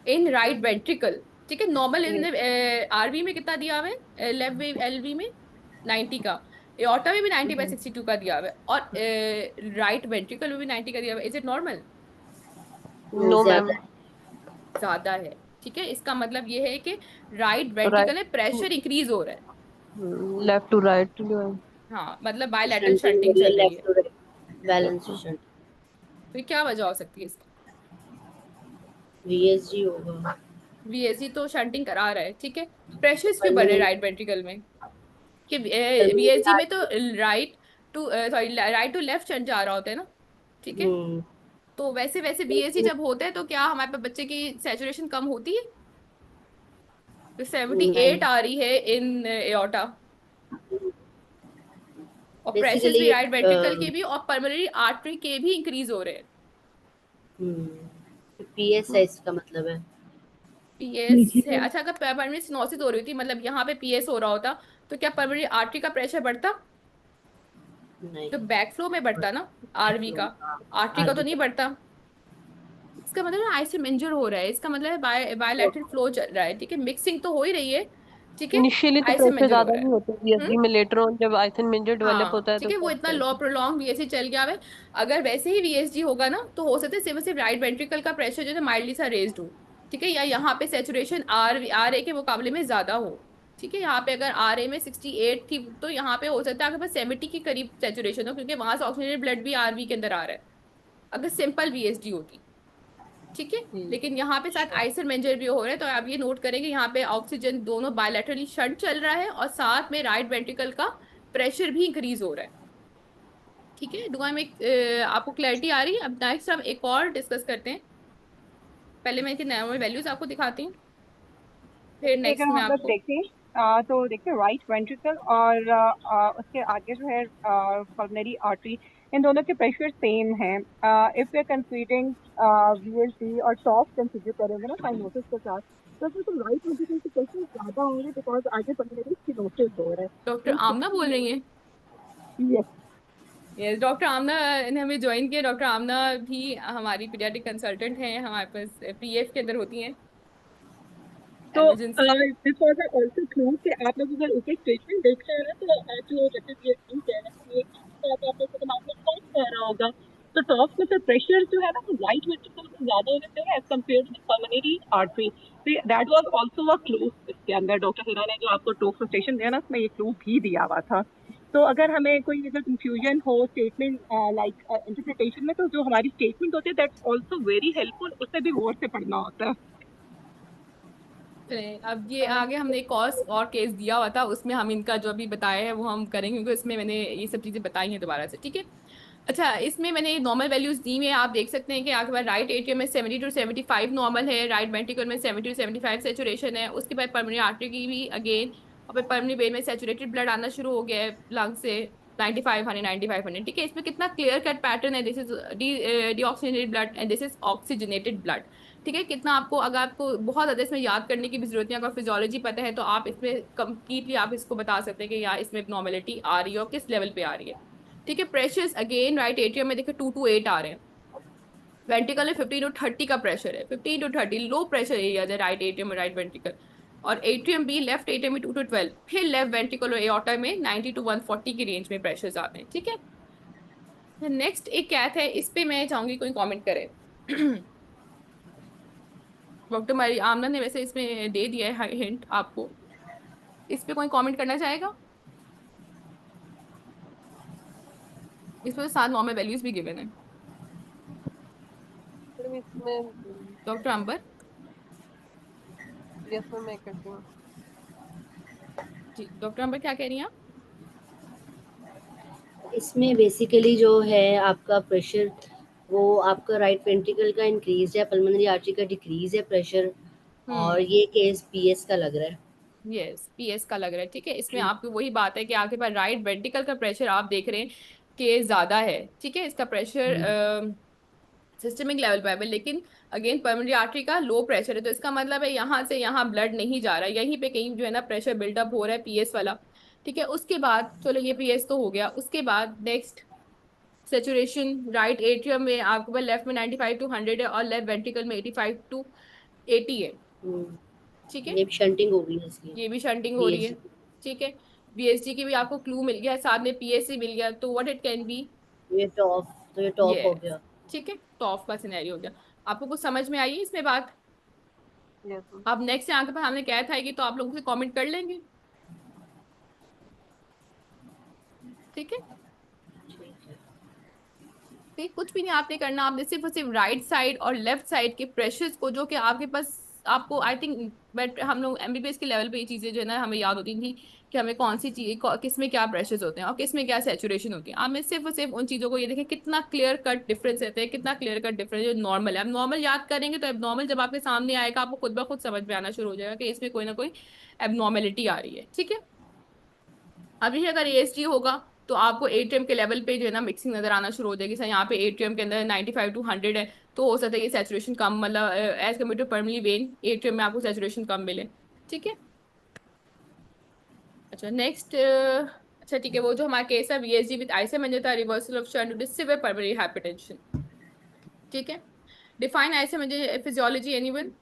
इन राइट वेंट्रिकल। ठीक है, नॉर्मल आरवी में कितना दिया हुआ है? लेफ्ट वेव एलवी में 90 का, एओर्टा में भी 90/62 का दिया हुआ है, और राइट वेंट्रिकल में भी 90 का दिया हुआ है। Is it normal? No ma'am, ज्यादा है। ठीक है, इसका मतलब ये है कि राइट राइट वेंट्रिकल में प्रेशर इंक्रीज हो रहा है। Left to right. हाँ, मतलब बायलैटरल शंटिंग चल रही है। Left to right balance shunt. तो क्या वजह हो सकती है इसकी? वीएसजी होगा। VSG तो शंटिंग करा रहा है। ठीक है, प्रेशर्स क्यों बढ़ रहे हैं राइट वेंट्रिकल में? कि VSG में तो राइट टू लेफ्ट शंट जा रहा होता है ना। ठीक है, तो वैसे वैसे VSG जब होता है तो क्या हमारे पे बच्चे की सैचुरेशन कम होती है? तो 78 आ रही है इन एओर्टा, और प्रेशर्स भी बेसिकली राइट वेंट्रिकल के भी और पल्मोनरी आर्टरी के भी इंक्रीज हो रहे हैं। पीएस है इसका मतलब है। पीएस है, अच्छा। अगर पल्मोनरी स्टेनोसिस हो रही थी, मतलब यहाँ पे पीएस हो रहा होता, तो क्या पल्मोनरी आर्टरी का प्रेशर बढ़ता? नहीं, तो बैकफ्लो में बढ़ता ना, आरवी का, आर्टरी का तो नहीं बढ़ता। इसका मतलब है आइसम इंजर हो रहा है, इसका मतलब है बायलैटरल फ्लो चल रहा है। ठीक है, मिक्सिंग तो हो ही रही है। ठीक है, इनिशियली तो आइसम प्रेशर इंजर हो ज्यादा रहा नहीं है। होते VSD में, लेटर ऑन जब आइथनमेंजर डेवलप हाँ, होता है ठीक तो है, वो इतना लॉ प्रोलॉन्ग VSG चल गया है। अगर वैसे ही VSG होगा ना, तो हो सकता है सिर्फ सिर्फ राइट वेंट्रिकल का प्रेशर जो है माइल्डली सा रेज्ड हो। ठीक है, या यहाँ पे सेचुरेशन आर ए के मुकाबले में ज्यादा हो। ठीक है, यहाँ पे अगर RA में 68 थी, तो यहाँ पे हो सकता है आपके पास 70 के करीब सेचुरेशन हो, क्योंकि वहां से ऑक्सीजनेटेड ब्लड भी RV के अंदर आ रहा है, अगर सिंपल VSD होती। ठीक है, लेकिन यहाँ पे साथ आइसर मेंजर भी हो रहा है, तो आप ये नोट करेंगे यहाँ पे ऑक्सीजन दोनों बायलैटरली शंट चल रहा है, और साथ में राइट वेंट्रिकल का प्रेशर भी इंक्रीज हो रहा है। ठीक है, दुआ में आपको क्लैरिटी आ रही है? अब नेक्स्ट हम एक और डिस्कस करते हैं। पहले मैं इनके नॉर्मल वैल्यूज आपको दिखाती हूँ, फिर कि अगर नेक्स्ट में हम लोग आपको देखें तो देखिए राइट वेंट्रिकल और उसके आगे जो है पल्मोनरी आर्टरी, इन दोनों के प्रेशर सेम है। If we are considering VSD और टॉप कंसीडर करेंगे ना साइनोसिस के साथ, तो उसमें तो राइट वेंट्रिकल के प्रेशर ज्यादा होंगे बिकॉज आगे पल्मोनरी स्टेनोसिस हो रहा है। डॉक्टर आमना बोल रही हैं? यस, यस, डॉक्टर आमना ने हमें ज्वाइन किया। डॉक्टर आमना भी हमारी पीडियाट्रिक कंसल्टेंट हैं, हमारे पास PF के अंदर होती हैं, तो emergency. This was also clue कि आप लोग अगर एक एक स्टेटमेंट देख रहे हैं ना, तो आप जो जैसे कि हम कह रहे हैं कि तो आप लोग को दिमाग में कौन कह रहा होगा, तो टॉप में तो प्रेशर जो है ना वो राइट वेंट्रिकल से ज्यादा होने चाहिए as compare to pulmonary artery. That was also a clue इसके अंदर। डॉक्टर हिना ने जो आपको टॉप स्टेशन दिया ना, उसमें ये क्लू भी दिया हुआ था। तो अगर हमें कोई अगर कंफ्यूजन हो स्टेटमेंट लाइक इंटरप्रिटेशन में, तो जो हमारी स्टेटमेंट होती है दैट्स आल्सो वेरी हेल्पफुल, उससे भी गौर से पढ़ना होता है। अब ये आगे हमने एक और केस दिया हुआ था, उसमें हम इनका जो अभी बताया है वो हम करेंगे, क्योंकि इसमें मैंने ये सब चीजें बताई हैं दोबारा से। ठीक है, अच्छा, इसमें मैंने नॉर्मल वैल्यूज दी हुई है। आप देख सकते हैं कि आपके पास राइट एट्रियम में 70 to 75 नॉर्मल है, राइट वेंट्रिकल में 70 to 75 सेचुरेशन है, उसके बाद पल्मोनरी आर्टरी की भी अगेन, और फिर पल्मोनरी वेन में सैचुरेटेड ब्लड आना शुरू हो गया है लंग से 9500 ठीक है, इसमें कितना क्लियर कट पैटर्न है। This is deoxygenated blood and this is oxygenated blood. ठीक है, कितना आपको, अगर आपको बहुत ज़्यादा इसमें याद करने की भी जरूरत नहीं, अगर फिजियोलॉजी पता है तो आप इसमें कंप्लीटली आप इसको बता सकते हैं कि यार इसमें नॉर्मेलिटी आ रही है और किस लेवल पे आ रही है। ठीक है, प्रेशर्स अगेन राइट एट्रियम में देखिए 2 to 8 आ रहे हैं, वेंट्रिकल में 15 to 30 का प्रेशर है, 15 to 30 लो प्रेशर एरिया है राइट एट्रियम और राइट वेंट्रिकल, और एट्रियम भी लेफ्ट एट्रियम में 2 to 12, फिर लेफ्ट वेंट्रिकल और एओर्टा में 90 to 140 की रेंज में प्रेशर्स आते हैं। ठीक है, नेक्स्ट एक कैथ है, इस पे मैं चाहूंगी कोई कॉमेंट करे। डॉक्टर मरी आमना ने वैसे इसमें दे दिया है हिंट आपको। इस पे कोई कमेंट करना चाहेगा? इस पे तो 7 नॉर्मल वैल्यूज भी गिवन है। मैडम इसमें डॉक्टर अंबर यस मैम मैं करती हूँ। जी, डॉक्टर अंबर क्या कह रही हैं आप? इसमें बेसिकली जो है आपका प्रेशर, वो आपका राइट वेंट्रिकल का इंक्रीज है, पल्मोनरी आर्टरी का डिक्रीज है प्रेशर, और ये केस पीएस का लग रहा है। यस, पीएस का लग रहा है। ठीक है, इसमें आपकी वही बात है कि आपके पास राइट वेंट्रिकल का प्रेशर आप देख रहे हैं कि ज्यादा है। ठीक है, इसका प्रेशर सिस्टमिक लेवल पे है, लेकिन अगेन पल्मोनरी आर्टरी का लो प्रेशर है, तो इसका मतलब है यहाँ से यहाँ ब्लड नहीं जा रहा है, यहीं पे कहीं जो है ना प्रेशर बिल्डअप हो रहा है पीएस वाला। ठीक है, उसके बाद चलो ये पीएस तो हो गया, उसके बाद नेक्स्ट सेचुरेशन राइट एट्रियम में आपके पास लेफ्ट में 95 to 100 है और लेफ्ट वेंट्रिकल में 85 to 80 है। ठीक है, ये शंटिंग हो गई है इसकी, ये भी शंटिंग हो रही है। ठीक है, बीएसजी की भी आपको क्लू मिल गया, साथ में पीएससी मिल गया, तो व्हाट इट कैन बी। ये टॉप, तो ये टॉप हो गया। ठीक है, टॉप का सिनेरियो हो गया। आपको कुछ समझ में आई इसमें बात? Yes ma'am. अब नेक्स्ट यहाँ के पास हमने क्या था कि तो आप लोगों से कमेंट कर लेंगे। ठीक है, ठीक, कुछ भी नहीं आपने करना, आपने सिर्फ और सिर्फ राइट साइड और लेफ्ट साइड के प्रेशर्स को जो कि आपके पास, आपको आई थिंक बट हम लोग एमबीबीएस के लेवल पे ये चीजें जो है ना हमें याद होती थी कि हमें कौन सी चीज किस में क्या प्रेशर्स होते हैं और किस में क्या सैचुरेशन होती है। आपने सिर्फ और सिर्फ उन चीजों को ये देखें कितना क्लियर कट डिफरेंस रहते हैं, कितना क्लियर कट डिफरेंस जो नॉर्मल है। अब नॉर्मल याद करेंगे तो एबनॉर्मल जब आपके सामने आएगा आपको खुद ब खुद समझ में आना शुरू हो जाएगा कि इसमें कोई ना कोई एबनॉर्मेलिटी आ रही है। ठीक है, अभी अगर एएसजी होगा तो आपको एट्रियम के लेवल पे जो है ना मिक्सिंग नजर आना शुरू हो जाएगी। सर यहाँ पे एट्रियम के अंदर 95 to 100 है, तो हो सकता है कि सैचुरेशन कम, मतलब as compare to pulmonary vein atrium में आपको सैचुरेशन कम मिले। ठीक है, अच्छा नेक्स्ट, अच्छा ठीक है, वो जो हमारा केस है वीएसजी विद आइसोमेंजर था, reversal of shunt to severe pulmonary hypertension. ठीक है, define Eisenmenger physiology anyone?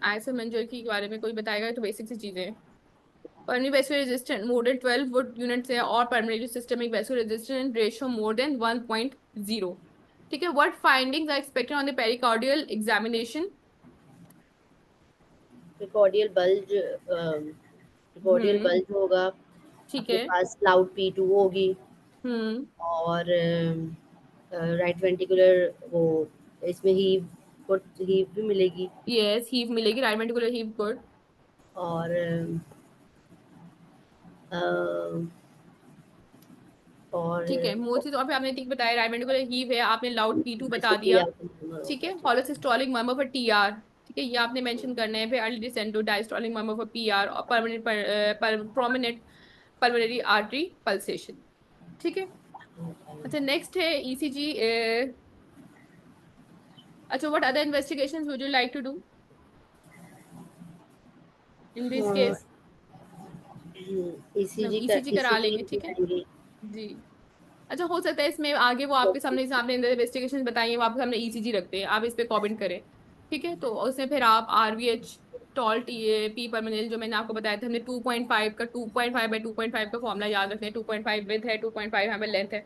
Eisenmenger के बारे में कोई बताएगा? तो बेसिक सी चीजें, pulmonary vascular resistant more than 12 wood units है और pulmonary systemic vascular resistant ratio more than 1.0। ठीक है, what findings are expected on the pericardial examination? Precordial bulge, precordial bulge होगा, ठीक आपके है, पास क्लाउड P2 होगी, और राइट वेंट्रिकुलर वो इसमें हीव भी मिलेगी, यस, हीव मिलेगी, राइट वेंट्रिकुलर हीव, गुड। और ठीक है, मोस्टली तो अभी आपने ठीक बताया, राइट वेंट्रिकुलर हीव है, आपने लाउड P2 बता दिया। ठीक है, hollow systolic murmur for TR, ठीक है, ये आपने मेंशन करना है। फिर early descent to diastolic murmur for PR और प्रोमिनेंट पल्मोनरी आर्टरी पल्सेशन। ठीक है, अच्छा नेक्स्ट है ईसीजी। अच्छा, what other investigations would you like to do in this case? ECG करा लेंगे। ठीक है जी, अच्छा हो सकता है इसमें आगे वो आपके सामने इन्वेस्टिगेशन बताइए, वो आपके सामने ईसीजी रखते हैं, आप इस पे कमेंट करें। ठीक है, तो उसमें फिर आप आरवीएच टॉल पी परमिनल जो मैंने आपको बताया था, हमने 2.5 का 2.5/2.5 का फॉर्मूला याद रखते हैं। 2.5 विथ है, 2.5 हमें लेंथ है,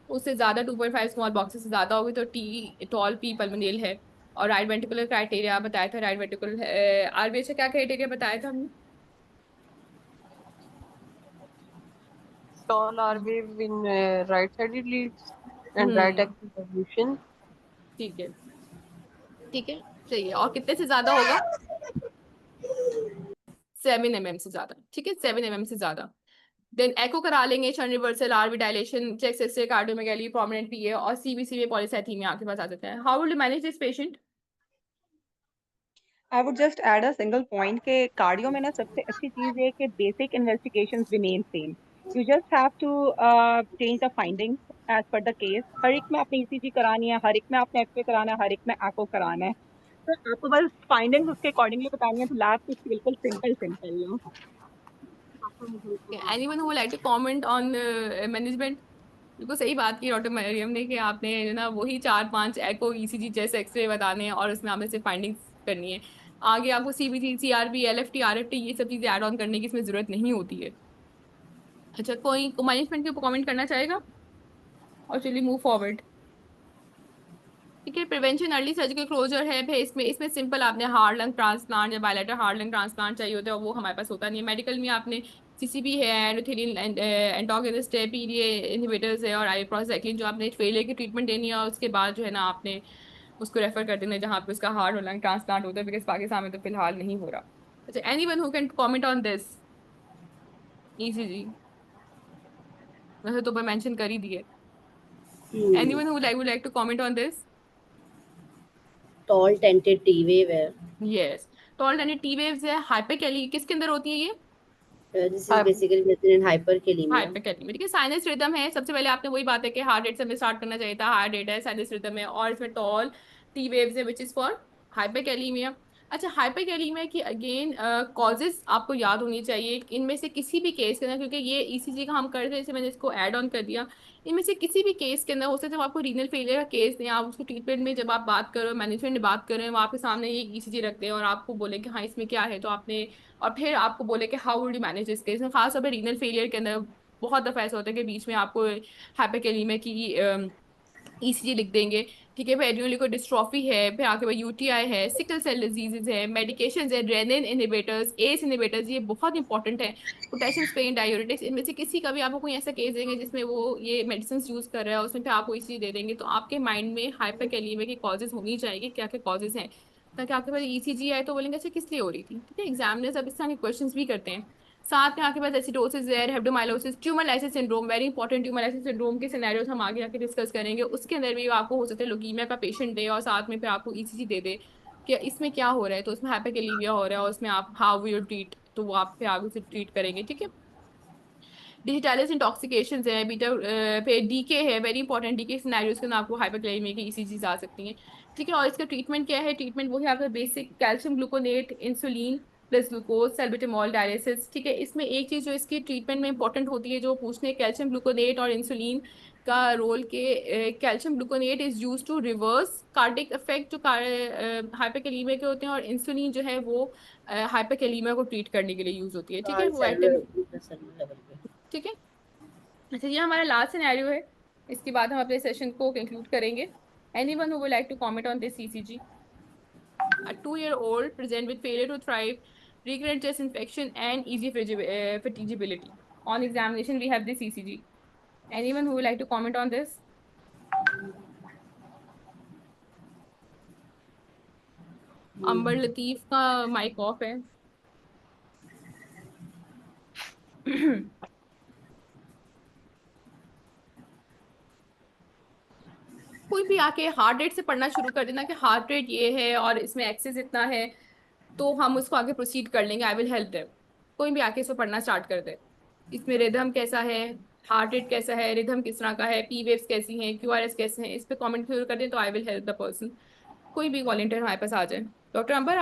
उससे ज्यादा 2.5 स्मॉल बॉक्सेस से ज्यादा होगी तो टी टॉल पी परमिनल है। और राइट वेंट्रिकुलर क्राइटेरिया बताया था, राइट वेंट्रिकुलर आरवीएच का क्या क्राइटेरिया बताया था हमने? Tall are wave in right-sided leads and right axis evolution. ठीक है, ठीक है, सही है। और कितने से ज्यादा होगा? 7 mm से ज्यादा। ठीक है, 7 mm से ज्यादा। देन एको करा लेंगे, शन रिवर्सल, आरवी डायलेशन, चेक सिस्टर, कार्डियोमेगाली, प्रोमिनेंट पीए और सीबीसी में पॉलीसाइथीमिया आपके पास आ सकता है। How will you manage this patient? I would just add a single point कि कार्डियो में ना सबसे अच्छी चीज है कि basic investigations remain same. You just have to change the findings as per the case. हर एक में आपने ईसीजी करानी है, हर एक में आपने एक्सरे कराना है, हर एक में एको कराना है, तो आपको बस फाइंडिंग्स उसके अकॉर्डिंगली बतानी है। तो लैब कुछ बिल्कुल सिंपल है। Anyone who would like to comment on management? बिल्कुल सही बात की डॉक्टर मरियम ने कि आपने जो ना वही 4-5 एको ईसीजी चेस्ट एक्सरे बताने हैं और उसमें आपने सिर्फ फाइंडिंग्स करनी है। आगे आपको सीबीसी, सीआरबी, एलएफटी, आरएफटी ये सब चीजें ऐड ऑन करने की इसमें जरूरत नहीं होती है। अच्छा, कोई मैनेजमेंट के ऊपर कमेंट करना चाहेगा और चलिए मूव फॉरवर्ड। ठीक है। प्रिवेंशन अर्ली सर्जिकल क्लोजर है, फिर इसमें इसमें सिंपल आपने हार्ट लंग ट्रांसप्लांट या बायलेटरल हार्ट लंग ट्रांसप्लांट चाहिए होता है, वो हमारे पास होता नहीं है। मेडिकल में आपने सीसीबी है, एंडोथेलिन एंटागोनिस्ट है, पीडीए इनहिबिटर्स है, और आइप्रोसाइक्लिन जो आपने फेलियर की ट्रीटमेंट देनी है, और उसके बाद जो है ना आपने उसको रेफर कर देना जहाँ पे उसका हार्ट और लंग ट्रांसप्लांट होता है, बिकॉज पाकिस्तान में तो फिलहाल नहीं हो रहा। अच्छा, anyone who can comment on this ECG? वैसे तो मैं मेंशन कर ही दिए। Anyone who would like to comment on this? Tall tented T wave है. यस, तो ऑल्टरनेट टी वेव्स है। हाइपरकैली किसके अंदर होती है ये? This is basically present in hyperkalemia. हाइपरकैली में। ठीक है, साइनस रिदम है। सबसे पहले आपने वही बात है कि हार्ट रेट से हमें स्टार्ट करना चाहिए था। हार्ट रेट है, साइनस रिदम है, और इसमें टॉल टी वेव्स है, विच इज फॉर हाइपरकैलीमिया। अच्छा, हाइपरकैलीमिया की अगेन कॉजेज आपको याद होनी चाहिए। इनमें से किसी भी केस के अंदर, क्योंकि ये ईसीजी का हम कर रहे थे, जैसे मैंने इसको ऐड ऑन कर दिया, इनमें से किसी भी केस के अंदर हो सकता है जब आपको रीनल फेलियर का केस दें, आप उसको ट्रीटमेंट में जब आप बात करो, मैनेजमेंट में बात करें, वो आपके सामने ये ईसीजी रखते हैं और आपको बोले कि हाँ इसमें क्या है, तो आपने, और फिर आपको बोले कि how would you manage this case में, खासतौर पर रीनल फेलियर के अंदर बहुत दफा ऐसा होता है कि बीच में आपको हाइपरकैलीमिया की ईसीजी लिख देंगे। ठीक है, फिर एड्रेनोलिकोडिस्ट्रॉफी है, फिर आपके पास यूटीआई है, सिकल सेल डिजीजेज है, मेडिकेशंस है, रेनिन इनहिबिटर्स, एस इनहिबिटर्स, ये बहुत इंपॉर्टेंट है, पोटेशियम स्पेन डायूरेटिक्स। इनमें से किसी का भी आपको कोई ऐसा केस देंगे जिसमें वो ये मेडिसिन यूज कर रहा है, उसमें फिर आपको ईसीजी दे देंगे, तो आपके माइंड में हाइपरकैलीमिया की कॉजेज होनी चाहिए, क्या क्या कॉजेज हैं, ताकि आपके पास ईसीजी आए तो बोलेंगे अच्छा किस लिए हो रही थी। ठीक है, एग्जामिनर्स अब इस तरह के क्वेश्चन भी करते हैं। साथ में आपके पास एसिडोसिस है, हेप्टोमाइलोसिस, tumour lysis syndrome, very important. Tumour lysis syndrome के सिनेरियोस हम आगे जाके डिस्कस करेंगे। उसके अंदर भी आपको हो सकता है लुकीमिया का पेशेंट दे और साथ में फिर आपको ईसीजी दे दे कि इसमें क्या हो रहा है, तो उसमें हाइपरकैलीमिया हो रहा है और उसमें आप हाउ यू ट्रीट, तो वो आप फिर आगे से ट्रीट करेंगे। ठीक है, डिजिटालिस इंटॉक्सिकेशन है, बीटा फिर डीके है, वेरी इंपॉर्टेंट। डीके सिनेरियोस के अंदर आपको हाइपरकैलेमिया की ईसीजीज आ सकती हैं। ठीक है, और इसका ट्रीटमेंट क्या है? ट्रीटमेंट वो है आपका basic calcium gluconate, insulin plus glucose, salbutamol, dialysis. ठीक है, इसमें एक चीज जो इसकी ट्रीटमेंट में इंपॉर्टेंट होती है जो पूछने, कैल्शियम ग्लूकोनेट और इंसुलिन का रोल के, calcium gluconate is use to reverse cardiac effect जो हाइपरकैलेमिया के होते हैं, और इंसुलिन जो है वो हाइपरकैलेमिया को ट्रीट करने के लिए यूज होती है। ठीक है, वो सेलुलर एक्टिव। लेवल पे. ठीक है, अच्छा ये हमारा लास्ट सिनेरियो है, इसके बाद हम अपने सेशन को कंक्लूड करेंगे। Anyone who would like to comment on this ECG? A 2-year-old present with failure to thrive, recurrent chest infection and easy fatigability. On examination we have this ECG. Anyone who would like to comment on this? अंबर लतीफ का mic off है। कोई भी आके heart rate से पढ़ना शुरू कर देना कि हार्ट रेट ये है और इसमें एक्सेस इतना है, तो हम उसको आगे प्रोसीड कर लेंगे। I will help them. कोई भी आके इसको पढ़ना स्टार्ट कर दे। इसमें रिदम कैसा है, हार्ट रेट कैसा है, रिदम किस तरह का है, पी वेव्स कैसी हैं, क्यूआरएस कैसे हैं, इस पे कमेंट शुरू कर दें तो I will help the person. कोई भी वॉलंटियर हमारे पास आ जाए। डॉक्टर अंबर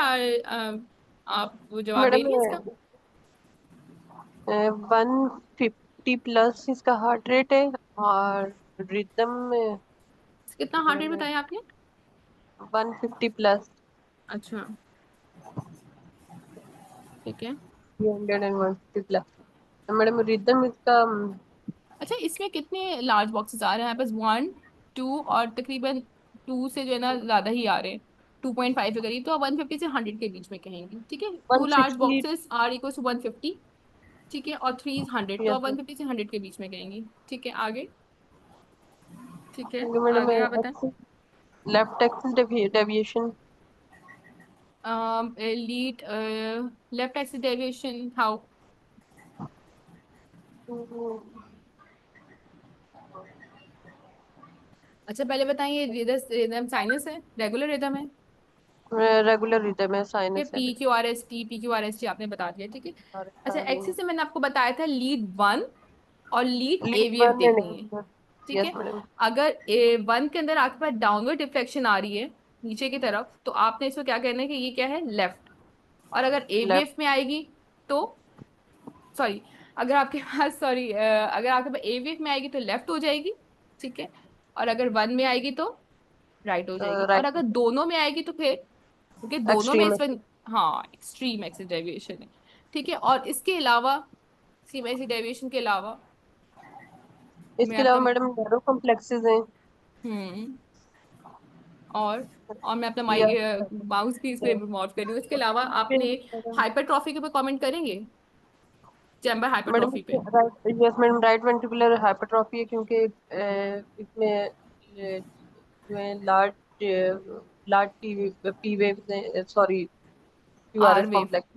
आप वो जवाब दे मैडम रही हैं इसका? 150 प्लस इसका हार्ट रेट है और रिदम कितना हार्ट रेट बताया आपने? 150 प्लस. अच्छा, ठीक है। 350 प्लस. मैडम रिदम इसका अच्छा, इसमें कितने लार्ज बॉक्सेस आ रहे हैं? बस 1 2 और तकरीबन 2 से जो है ना ज्यादा ही आ रहे हैं, 2.5 के करीब, तो आप 150 से 100 के बीच में कहेंगी। ठीक है, 2 large 160. Boxes are equal to 150। ठीक है, और 3 इज 100, तो यस आप 150 से 100 के बीच में कहेंगी। ठीक है, आगे। ठीक है, मैडम आगे आप बताएं। Left axis deviation. Lead left axis deviation how? अच्छा पहले बताइए, रिदम साइनस है, रेगुलर रिदम है? रेगुलर रिदम है, ये साइनस है. P Q R S T आपने बता दिया। ठीक है, अच्छा एक्सिस से मैंने आपको बताया था लीड 1 और लीड लीड एवीएफ 1 देखनी है। एंड ठीक यस है, मैडम. अगर A1 के अंदर आपके पास डाउनवर्ड डिफ्लेक्शन आ रही है नीचे की तरफ, तो आपने इसको क्या कहना है कि ये क्या है, लेफ्ट। और अगर लेफ्ट. एवीएफ में आएगी तो, सॉरी, अगर आपके पास सॉरी अगर आपके पास एवीएफ में आएगी तो लेफ्ट हो जाएगी। ठीक है, और अगर 1 में आएगी तो राइट हो जाएगी, और राइट. अगर दोनों में आएगी तो फिर, क्योंकि दोनों में एक्सट्रीम. इस वक्त, हाँ एक्सट्रीम एक्सिस डेविएशन है। ठीक है, और इसके अलावा एक्सट्रीम एक्सिस डेविएशन के अलावा मैं इसके आपका, अलावा मैडम नैरो कॉम्प्लेक्सेस हैं. हम्म और मैं अपना माउस भी इस पे Yeah. मूव कर रही हूँ। इसके अलावा आपने हाइपरट्रॉफी के ऊपर कमेंट करेंगे, चैम्बर मैडम हाइपरट्रॉफी पे? Yes madam, right ventricular hypertrophy है क्योंकि इसमें large large P wave, sorry R QRS wave, complex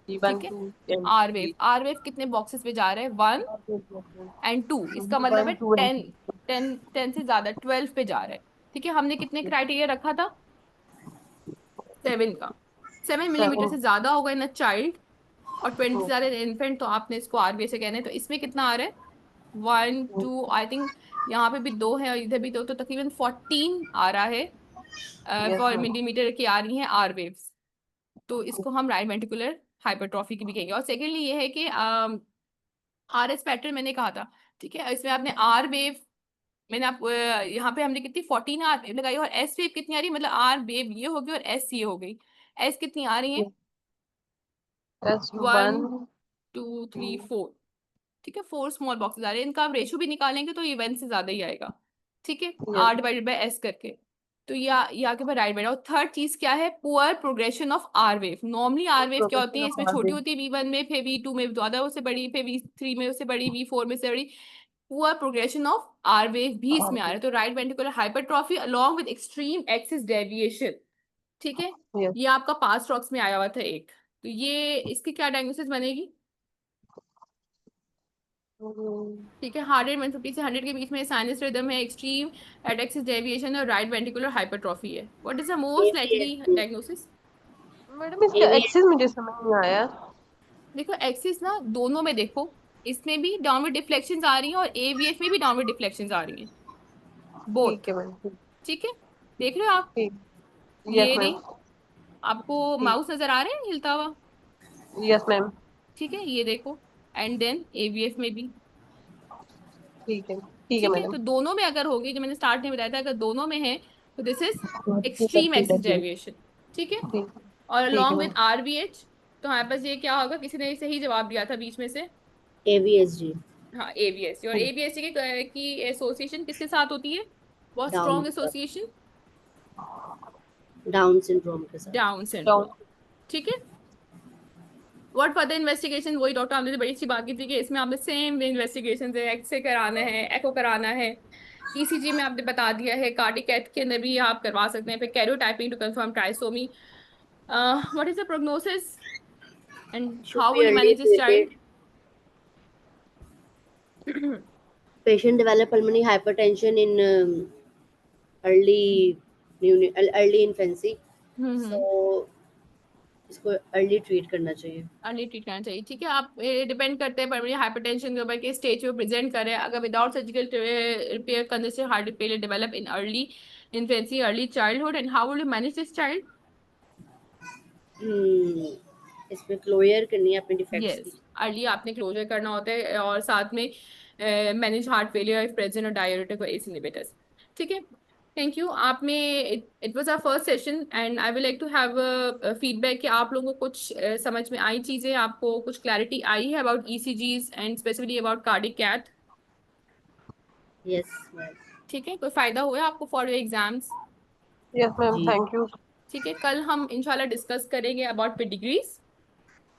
ठीक T1 है। 2 आर वेव कितने बॉक्सेस पे जा रहे हैं? 1 एंड 2, इसका मतलब है 1 2 10 10 से ज्यादा 12 पे जा रहा है। ठीक है, हमने कितने क्राइटेरिया रखा था? 7 का। 7 मिलीमीटर से ज्यादा होगा इन अ चाइल्ड और 20 से ज्यादा इन्फेंट, तो आपने इसको आरबीए से कहना है। तो इसमें कितना आ रहा है? 1 2, आई थिंक यहाँ पे भी 2 है और इधर भी 2, तो तकरीबन 14 आ रहा है फॉर मिलीमीटर की आ रही है आर वेव्स। तो इसको हम राइट वेंट्रिकुलर हाइपरट्रॉफी की भी कहेंगे। और सेकेंडली ये है कि आर एस पैटर्न मैंने कहा था, ठीक है, इसमें आपने आर वेव, मैंने आप यहाँ पे हमने कितनी 14 आर वेव लगाई, और एस वेव कितनी आ रही है, मतलब आर वेव ये होगी और एस ये हो गई। एस कितनी आ रही है? 1 2 3 4, ठीक है, 4 स्मॉल बॉक्सेस आ रहे हैं। इनका आप रेशो भी निकालेंगे तो ये 1 से ज्यादा ही आएगा, ठीक है, आर डिवाइडेड बाय एस करके। तो ये आगे पर राइट बैठा। और थर्ड चीज क्या है? Poor progression of R wave. Normally R wave क्या होती है, इसमें छोटी होती है V1 में, फिर V2 में ज्यादा उससे बड़ी, फिर V3 में उससे बड़ी, V4 में से बड़ी। Poor progression of R wave भी इसमें आ रहा है। तो right ventricular hypertrophy along with extreme axis deviation, ठीक है, ये आपका पास्ट रॉक्स में आया हुआ था एक। तो ये इसकी क्या डायग्नोसिस बनेगी? ठीक है, 150 से 100 के बीच में साइनस रिदम है, एक्सट्रीम एडेक्सिस डेविएशन और राइट वेंट्रिकुलर हाइपरट्रॉफी है। What is the most likely diagnosis? Madam इसका एक्सिस मुझे समझ नहीं आया। देखो एक्सिस ना दोनों में देखो, इसमें भी डाउनवर्ड डिफ्लेक्शंस आ रही हैं और एवीएफ में भी डाउनवर्ड डिफ्लेक्शंस आ रही हैं, बोथ, ठीक है मैडम, ठीक है। देख रहे हो आप? ठीक। यस ये मैम, नहीं, आपको माउस नजर आ रहा है हिलता हुआ? यस मैम, ठीक है, ये देखो, एंड देन एवीएफ में भी, ठीक है, ठीक है ठीक है। मैडम। तो दोनों में अगर होगी, जो मैंने स्टार्ट में बताया था, अगर दोनों में है तो this is extreme axis deviation, ठीक है। और ठीक है अलॉन्ग विद मैम, आरवीएच, तो हमारे पास ये क्या होगा? किसी ने सही जवाब दिया था बीच में से, AVSG हाँ एवीएससी। और एवीएससी की एसोसिएशन किसके साथ होती है? बहुत down strong association down syndrome के साथ। डाउन सिंड्रोम, ठीक है। व्हाट फर्दर इन्वेस्टिगेशन, वही डॉक्टर हमने बड़ी अच्छी बात की थी कि इसमें आपने सेम इन्वेस्टिगेशन है, एक्सरे कराना है, एको कराना है, ईसीजी में आपने बता दिया है, कार्डियक कैथ के अंदर भी आप करवा सकते हैं, फिर karyotyping to confirm trisomy. What is the prognosis and Should how be will you early manage this child? patient develop pulmonary hypertension in early infancy, so इसको अर्ली ट्रीट करना चाहिए। अर्ली ट्रीट करना चाहिए, ठीक है। आप डिपेंड करते हैं पर्मनेंट हाइपरटेंशन के ऊपर कि स्टेज पे प्रेजेंट करें। अगर without surgical repair congestive heart failure develop in early infancy, early childhood, and how will you manage this child? इसमें क्लोजर करनी है अपने डिफेक्ट्स की। यस, अर्ली आपने क्लोजर करना होता है और साथ में manage heart failure if present और डाययूरेटिक और एस इनहिबिटर्स, ठीक है। Thank you. आप में it was our first session and I will like to have feedback कि आप लोगों को कुछ समझ में आई चीजें, आपको कुछ क्लैरिटी आई है about ECGs and specifically about cardiac cath? Yes ma'am. ठीक है, कोई फायदा हुआ है आपको for your exams? Yes ma'am, thank you. ठीक है, कल हम इंशाल्लाह डिस्कस करेंगे अबाउट पेडिग्रीज,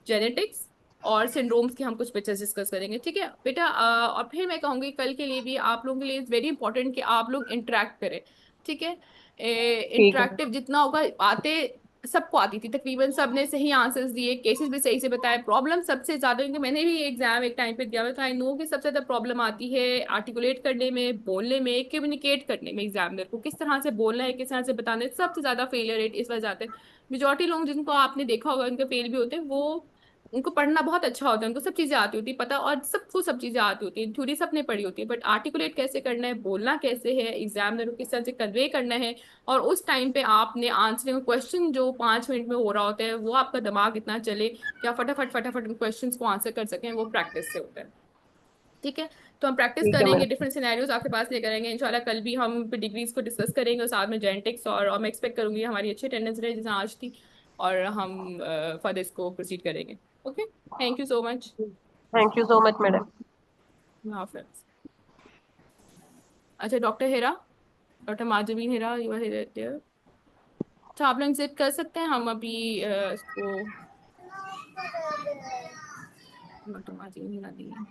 जेनेटिक्स और सिंड्रोम्स के हम कुछ पिक्चर्स डिस्कस करेंगे, ठीक है बेटा। और फिर मैं कहूँगी कल के लिए भी आप लोगों के लिए इट्स वेरी इंपॉर्टेंट कि आप लोग इंटरेक्ट करें, ठीक है। ठीक है, इंटरेक्टिव जितना होगा, बातें सबको आती थी तकरीबन, सबने सही आंसर्स दिए, केसेस भी सही से बताए। प्रॉब्लम सबसे ज्यादा, क्योंकि मैंने भी एग्जाम एक टाइम पे दिया हुआ था, आई नो कि सबसे ज्यादा प्रॉब्लम आती है आर्टिकुलेट करने में, बोलने में, कम्युनिकेट करने में। एग्जामिनर को किस तरह से बोलना है, किस तरह से बताना है, सबसे ज्यादा फेलियर रेट इस वजह से। मेजॉरिटी लोग जिनको आपने देखा होगा उनके फेल भी होते हैं, वो उनको पढ़ना बहुत अच्छा होता है, उनको सब चीजें आती होती है, पता, और सबको सब चीजें आती होती हैं, थ्योरी सबने पढ़ी होती है, बट आर्टिकुलेट कैसे करना है, बोलना कैसे है, एग्जामिनर को किस तरह से कन्वे करना है, और उस टाइम पे आपने आंसरिंग क्वेश्चन जो 5 मिनट में हो रहा होता है, वो आपका दिमाग इतना चले कि आप फटाफट फटाफट क्वेश्चन को आंसर कर सकें, वो प्रैक्टिस से होता है, ठीक है। तो हम प्रैक्टिस ठीक है करेंगे, मैम। डिफरेंट सिनेरियोज आपके पास लेकर आएंगे इंशाल्लाह। कल भी हम डिग्रीज को डिस्कस करेंगे और साथ में जेनेटिक्स, और मैं एक्सपेक्ट करूंगी हमारी अच्छी अटेंडेंस रहे जैसे आज थी, और हम फर्दर इसको प्रोसीड करेंगे। Okay, thank you so much. Thank you so much madam. हाफिज। अच्छा, doctor Hera, doctor Mahjabeen Hera, you are here? तो आप लोग एग्जिट कर सकते हैं, हम अभी इसको नहीं ला देंगे।